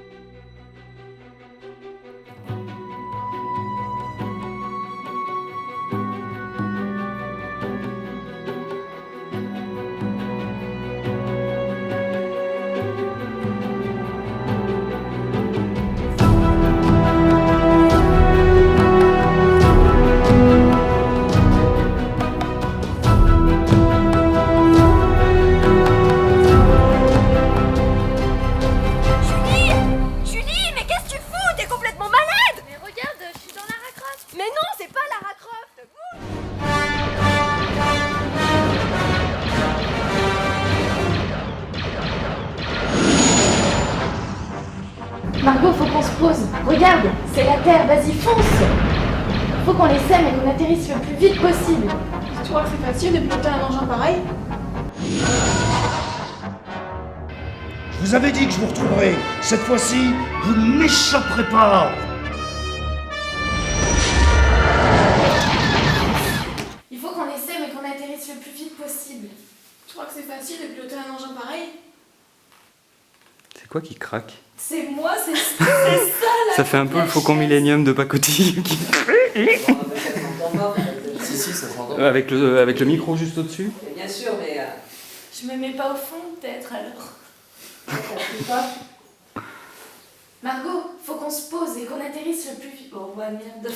Julie, mais qu'est-ce que tu fous? T'es complètement malade. Mais regarde, je suis dans la racrotte. Mais non, c'est pas Lara Croft. Margot, faut qu'on se pose. Regarde, c'est la Terre, vas-y, fonce. Faut qu'on les sème et qu'on atterrisse le plus vite possible. Tu crois que c'est facile de piloter un engin pareil? Je vous avais dit que je vous retrouverais. Cette fois-ci, vous ne m'échapperez pas. Il faut qu'on les sème et qu'on atterrisse le plus vite possible. Tu crois que c'est facile de piloter un engin pareil? C'est quoi qui craque? C'est moi, c'est ça là. Ça fait un peu le faucon millénium de pacotille. Si, ça s'entend. Avec le micro juste au-dessus. Bien sûr, mais Je me mets pas au fond, peut-être, alors. Margot, faut qu'on se pose et qu'on atterrisse le plus vite. Oh, ouais, merde.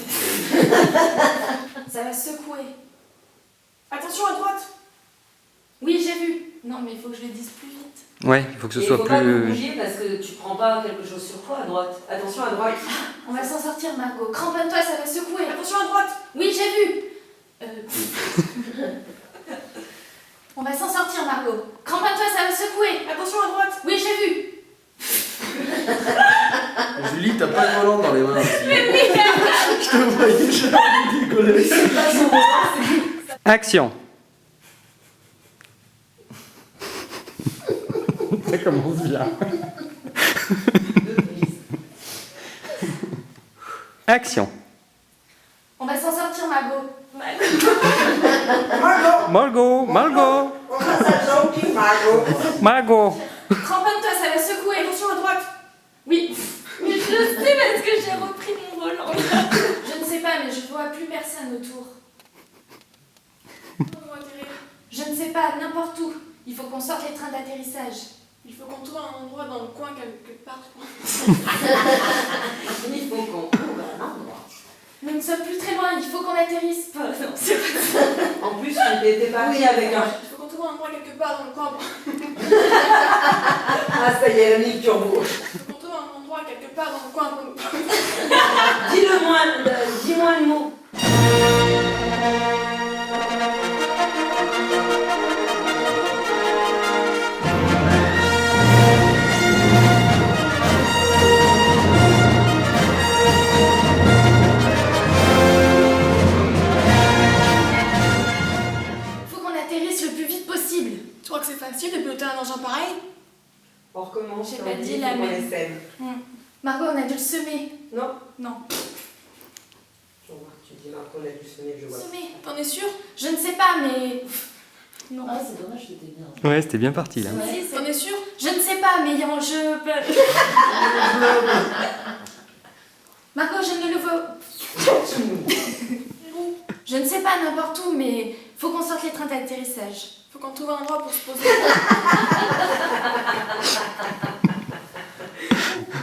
Ça va secouer. Attention à droite. Oui, j'ai vu. Non, mais il faut que je le dise plus vite. Ouais, il faut que ce Et soit faut pas plus. bouger parce que tu prends pas quelque chose sur toi à droite. Attention à droite. On va s'en sortir, Margot. Cramponne-toi, ça va secouer. Attention à droite. Oui, j'ai vu. On va s'en sortir, Margot. Cramponne-toi, ça va secouer. Attention à droite. Oui, j'ai vu. Julie, t'as pas le volant dans les mains aussi. Mais oui. Je te voyais, j'ai envie de décoller. Action. Ça commence bien. Action. On va s'en sortir, Margot. Margot, Margot. Margot. Cramponne-toi, ça va secouer. Attention à droite. Oui. Mais je sais parce que j'ai repris mon volant. Je ne sais pas, mais je vois plus personne autour. Je ne sais pas, n'importe où. Il faut qu'on sorte les trains d'atterrissage. Il faut qu'on trouve un endroit dans le coin quelque part. Il faut qu'on trouve un endroit. Nous ne sommes plus très loin, il faut qu'on atterrisse. Non, c'est pas ça. En plus, on était parti avec un... Il faut qu'on trouve un endroit quelque part dans le coin. Ah, ça y est, elle a mis le turbo. Il faut qu'on trouve un endroit quelque part dans le coin. Dis-moi le mot. Faut qu'on atterrisse le plus vite possible. Tu crois que c'est facile de piloter un engin pareil? On recommence. J'ai pas dit la même. Margot, on a dû le semer. Non. Non. Tu dis Marco, on a dû semer, je vois. Semer, t'en es sûre? Je ne sais pas, mais... Non. Ah, c'est dommage, c'était bien. Ouais, c'était bien parti là. Oui, t'en es sûre? Je ne sais pas, mais je peux... Margot, je ne le vois... Je ne sais pas, n'importe où, mais faut qu'on sorte les trains d'atterrissage. Faut qu'on trouve un endroit pour se poser.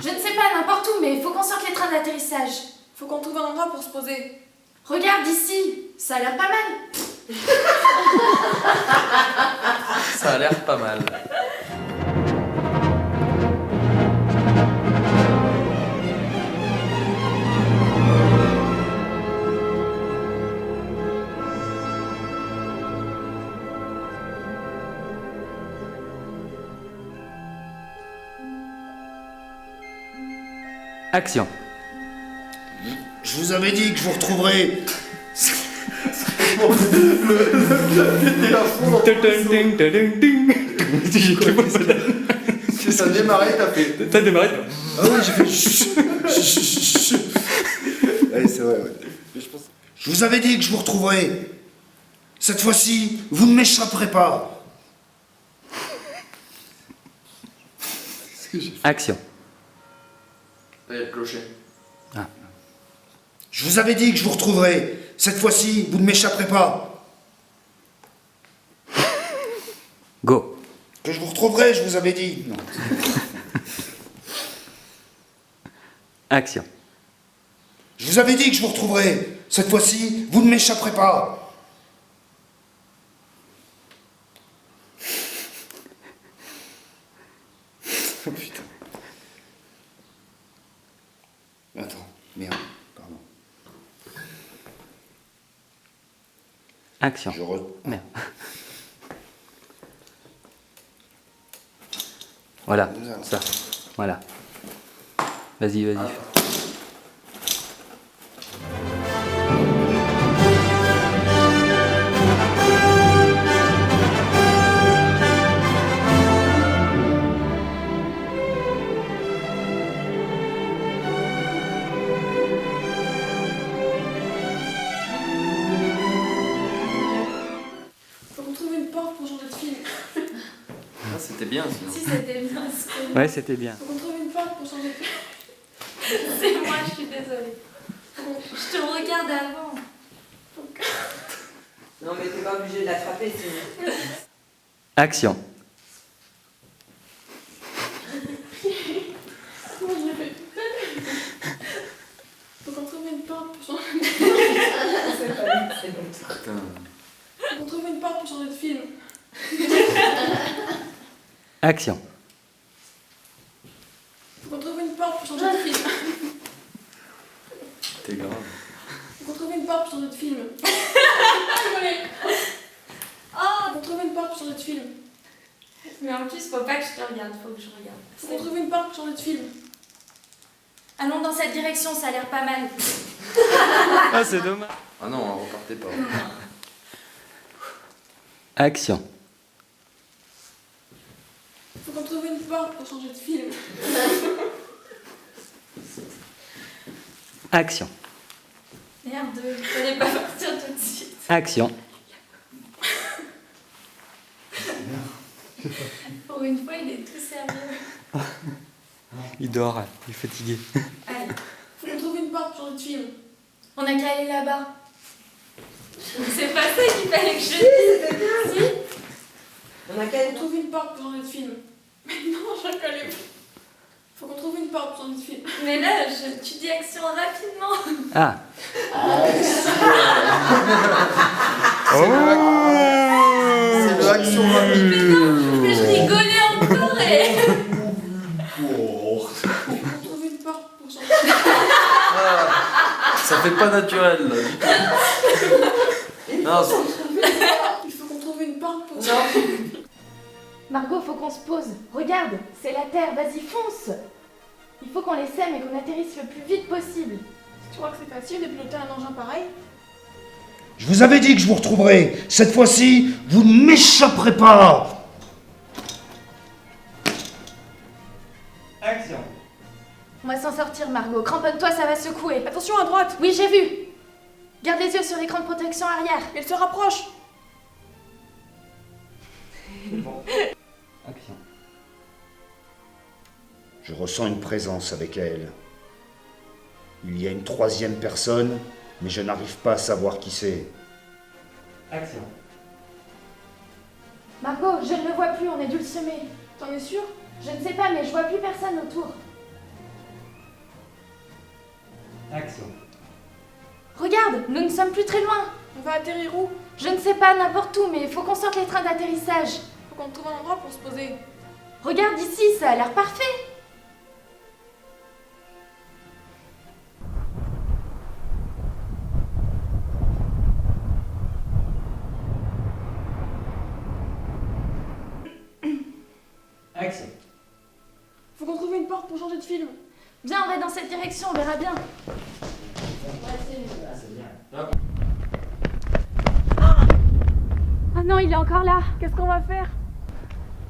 Je ne sais pas, n'importe où, mais faut qu'on sorte les trains d'atterrissage. Faut qu'on trouve un endroit pour se poser. Regarde ici, ça a l'air pas mal. Ça a l'air pas mal. Action. Je vous avais dit que je vous retrouverais. Ça a démarré, t'as fait. T'as démarré. Ah oui, j'ai fait. Allez, c'est vrai, ouais. Je vous avais dit que je vous retrouverais. Cette fois-ci, vous ne m'échapperez pas. Action. Il y a le clocher. Ah. Je vous avais dit que je vous retrouverais. Cette fois-ci, vous ne m'échapperez pas. Go. Que je vous retrouverai, je vous avais dit. Non. Action. Je vous avais dit que je vous retrouverais. Cette fois-ci, vous ne m'échapperez pas. Oh putain. Attends, merde, pardon. Action. Merde. Voilà, ça. Voilà. Vas-y, vas-y. Faut qu'on trouve une porte pour changer de film. Ah, c'était bien sinon. Si, c'était bien. Ouais, c'était bien. Faut qu'on trouve une porte pour changer de film. C'est moi, je suis désolée. Je te regarde avant. Non, mais t'es pas obligé de l'attraper, sinon. Action. Faut qu'on trouve une porte pour changer C'est pas lui, c'est l'autre. Faut qu'on trouve une porte pour changer de film. Action. Faut qu'on trouve une porte pour changer de film. T'es grave. Faut qu'on trouve une porte pour changer de film. Oh, Faut qu'on trouve une porte pour changer de film. mais en plus, faut pas que je te regarde, faut que je regarde. Faut qu'on trouve une porte pour changer de film. Allons dans cette direction, ça a l'air pas mal. Ah, c'est dommage. Ah non, repartez pas. Action. Faut qu'on trouve une porte pour changer de film. Action. Merde, il fallait pas partir tout de suite. Action. Pour une fois, il est tout sérieux. Il dort, il est fatigué. Allez, Faut qu'on trouve une porte pour changer de film. on a qu'à aller là-bas. C'est pas ça qu'il fallait que je dise. Si. On a qu'à Faut qu'on trouve une porte pour changer de film. Mais non, je reconnais pas. Faut qu'on trouve une porte pour changer de film. Mais là, tu dis action rapidement. Ah. C'est l'action rapide. Mais je rigolais encore et... Oh. Faut qu'on trouve une porte pour changer de film. Ça fait pas naturel là. Non, Il faut qu'on trouve une porte pour Margot, faut qu'on se pose. Regarde, c'est la Terre, vas-y, fonce. Il faut qu'on les sème et qu'on atterrisse le plus vite possible. Tu crois que c'est facile de piloter un engin pareil? Je vous avais dit que je vous retrouverais. Cette fois-ci, vous ne m'échapperez pas. Action. On va s'en sortir, Margot. Cramponne-toi, ça va secouer. Attention à droite! Oui, j'ai vu. Garde les yeux sur l'écran de protection arrière. Elle se rapproche! Action. Je ressens une présence avec elle. Il y a une troisième personne, mais je n'arrive pas à savoir qui c'est. Action. Margot, je ne le vois plus, on est dû le semer. T'en es sûr? Je ne sais pas, mais je vois plus personne autour. Action. Regarde, nous ne sommes plus très loin. On va atterrir où? Je ne sais pas, n'importe où, mais il faut qu'on sorte les trains d'atterrissage. Faut qu'on trouve un endroit pour se poser. Regarde ici, ça a l'air parfait. Action. Faut qu'on trouve une porte pour changer de film. Viens, on va dans cette direction, on verra bien. Ah non, il est encore là. Qu'est-ce qu'on va faire?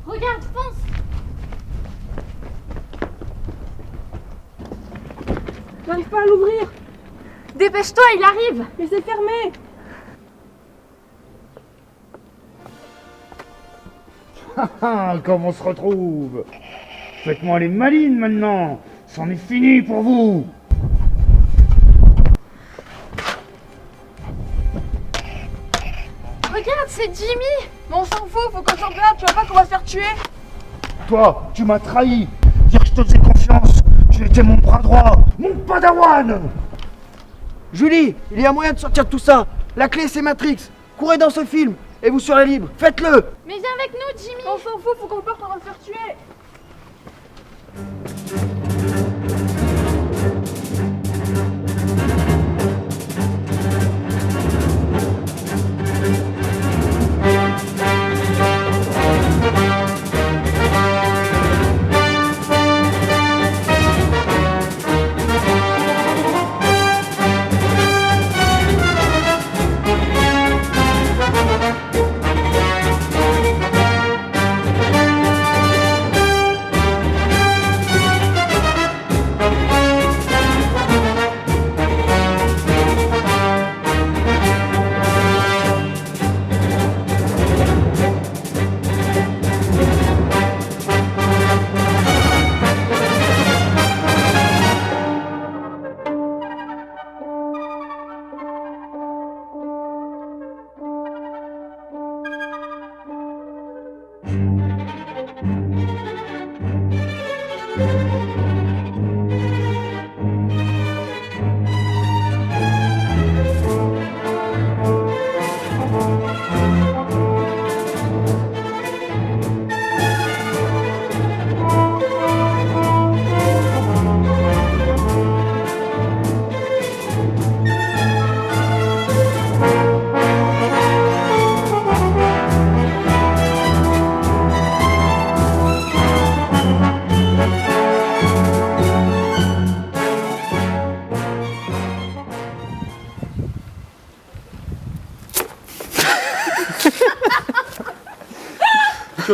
Regarde, fonce. J'arrive pas à l'ouvrir. Dépêche-toi, il arrive. Mais c'est fermé. Comme on se retrouve. Faites-moi les malines maintenant. C'en est fini pour vous. Regarde, c'est Jimmy. Mais on s'en fout, faut qu'on s'en perde. Tu vois pas qu'on va se faire tuer? Toi, tu m'as trahi. Dire que je te faisais confiance. Tu étais mon bras droit, mon padawan. Julie, il y a moyen de sortir de tout ça. La clé, c'est Matrix. Courez dans ce film et vous serez libre. Faites-le. Mais viens avec nous, Jimmy. On s'en fout, faut qu'on parte, on va se faire tuer.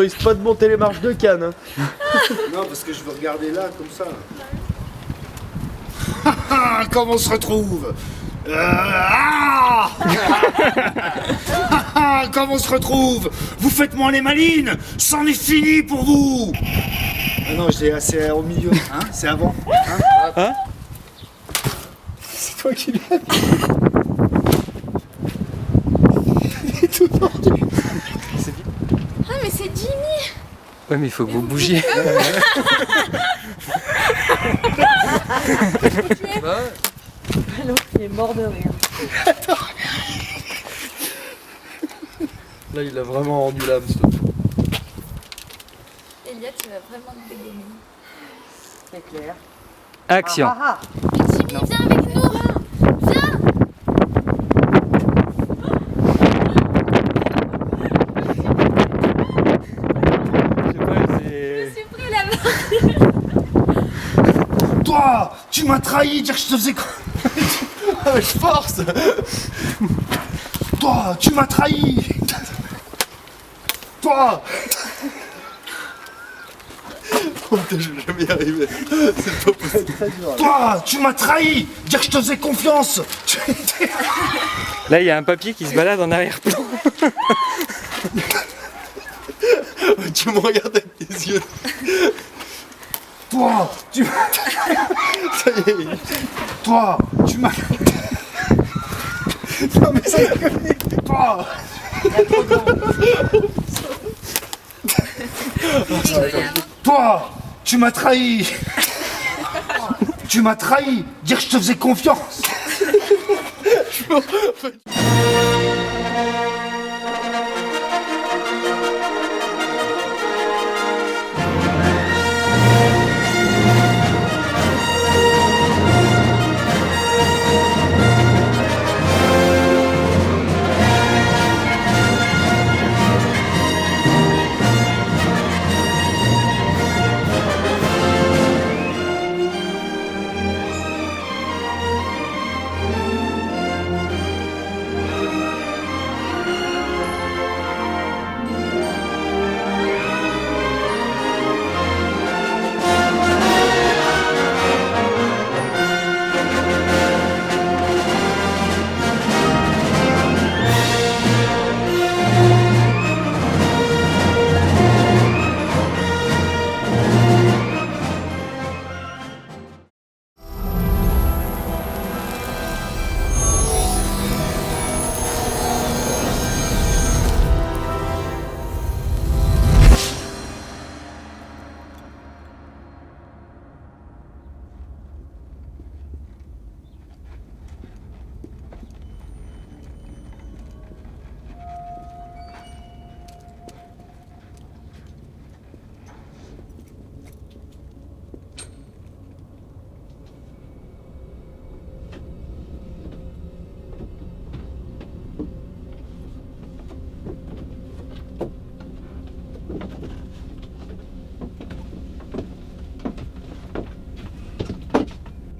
risque pas de monter les marches de Cannes. Hein. Non, parce que je veux regarder là, comme ça. Comment on se retrouve Comment on se retrouve Vous faites-moi les malines. C'en est fini pour vous. Ah non, j'ai assez au milieu. Hein, c'est avant. Hein, c'est toi qui l'as dit. Il est tout tordu. Ah mais c'est Jimmy. Ouais, mais il faut que vous bougiez. L'autre, il est mort de rire. Là, il a vraiment rendu l'âme, ce truc. Elliot, tu vas vraiment te dégainer. C'est clair. Action. Mais Jimmy, viens avec nous là. Viens. Je suis pris la main. Toi, tu m'as trahi, dire que je te faisais quoi. Je force. Toi, tu m'as trahi. Toi. Oh putain, je vais jamais y arriver. C'est pas possible. Toi, tu m'as trahi. Dire que je te faisais confiance. Là, il y a un papier qui se balade en arrière-plan. Tu me regardes avec tes yeux. Toi, tu m'as... Ça y est. Toi, tu m'as... Non mais ça va venir. Toi. Toi, tu m'as trahi. Tu m'as trahi. Dire que je te faisais confiance.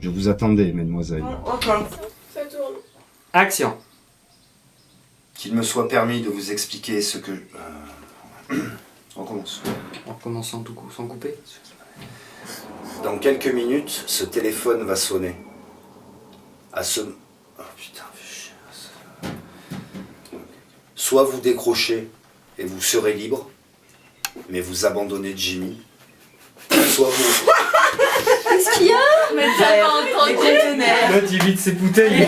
Je vous attendais, mesdemoiselles. Ok. Ça tourne. Action. Qu'il me soit permis de vous expliquer ce que... On commence. En commençant sans couper. Dans quelques minutes, ce téléphone va sonner. À ce... Oh putain, fais chier. Soit vous décrochez et vous serez libre, mais vous abandonnez Jimmy. Soit vous... Qu'est-ce qu'il y a? Mais t'as pas entendu? L'autre, il vide ses bouteilles.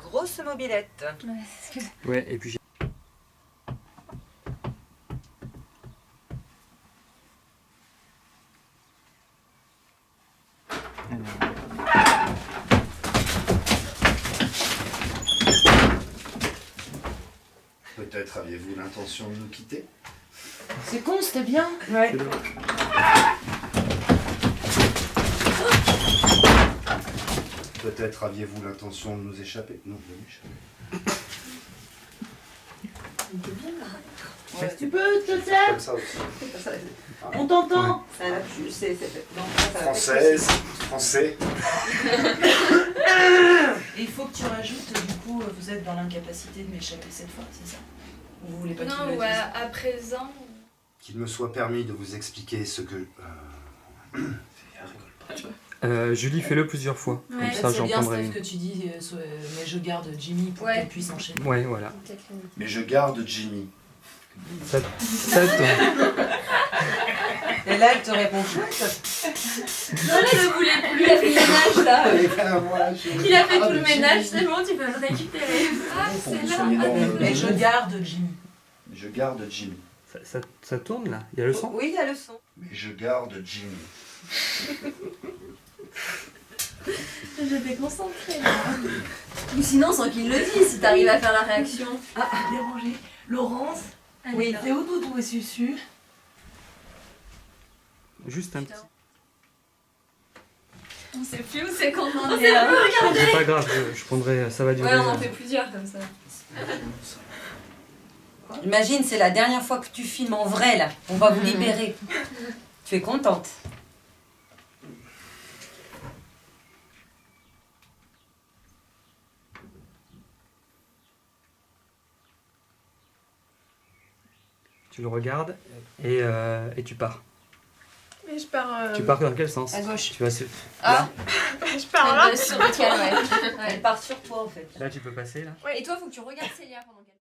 Grosse mobilette. Ouais, et puis j'ai... Peut-être aviez-vous l'intention de nous quitter? C'est con, c'était bien. Ouais. Peut-être aviez-vous l'intention de nous échapper? Non, de nous échapper. Ouais, tu peux te taire? Comme ça aussi. On t'entend. Française, français. Et il faut que tu rajoutes, du coup, vous êtes dans l'incapacité de m'échapper cette fois, c'est ça? Ou vous voulez pas qu'il Non, le ou dise? à présent. Qu'il me soit permis de vous expliquer ce que... Julie, fais-le plusieurs fois. Ouais. Comme ça, C'est j'en bien, prendrai Steph, une. que tu dis, mais je garde Jimmy pour Ouais. qu'elle puisse enchaîner. Ouais, voilà. Mais je garde Jimmy. Ça Et là, elle te répond chouette. Non, là, il ne voulait plus, il a fait le ménage là. Il a fait tout le ménage, c'est bon, tu peux le récupérer. Ah, Pour c'est que vous là. soyez dans le- Mais je garde Jimmy. Je garde Jimmy. ça tourne là? Il y a le son? Oui, il y a le son. Mais je garde Jimmy. J'étais concentrée là. Ou sinon, sans qu'il le dise, si t'arrives à faire la réaction. Ah, dérangé. Laurence, Oui. c'est où Doudou et Susu? Juste un petit. On sait plus où c'est qu'on en On est sait là. plus, regardez. C'est pas grave, je prendrai. Ça va durer. Ouais, on en fait plusieurs comme ça. Imagine, c'est la dernière fois que tu filmes en vrai, là. On va vous libérer. Tu es contente? Tu le regardes et tu pars. Mais je pars. Tu pars dans quel sens? À gauche. Tu vas sur... Ah, Je pars là. Sur lequel, ouais. elle part sur toi, en fait. Là, tu peux passer là. Et toi, faut que tu regardes Célia pendant qu'elle.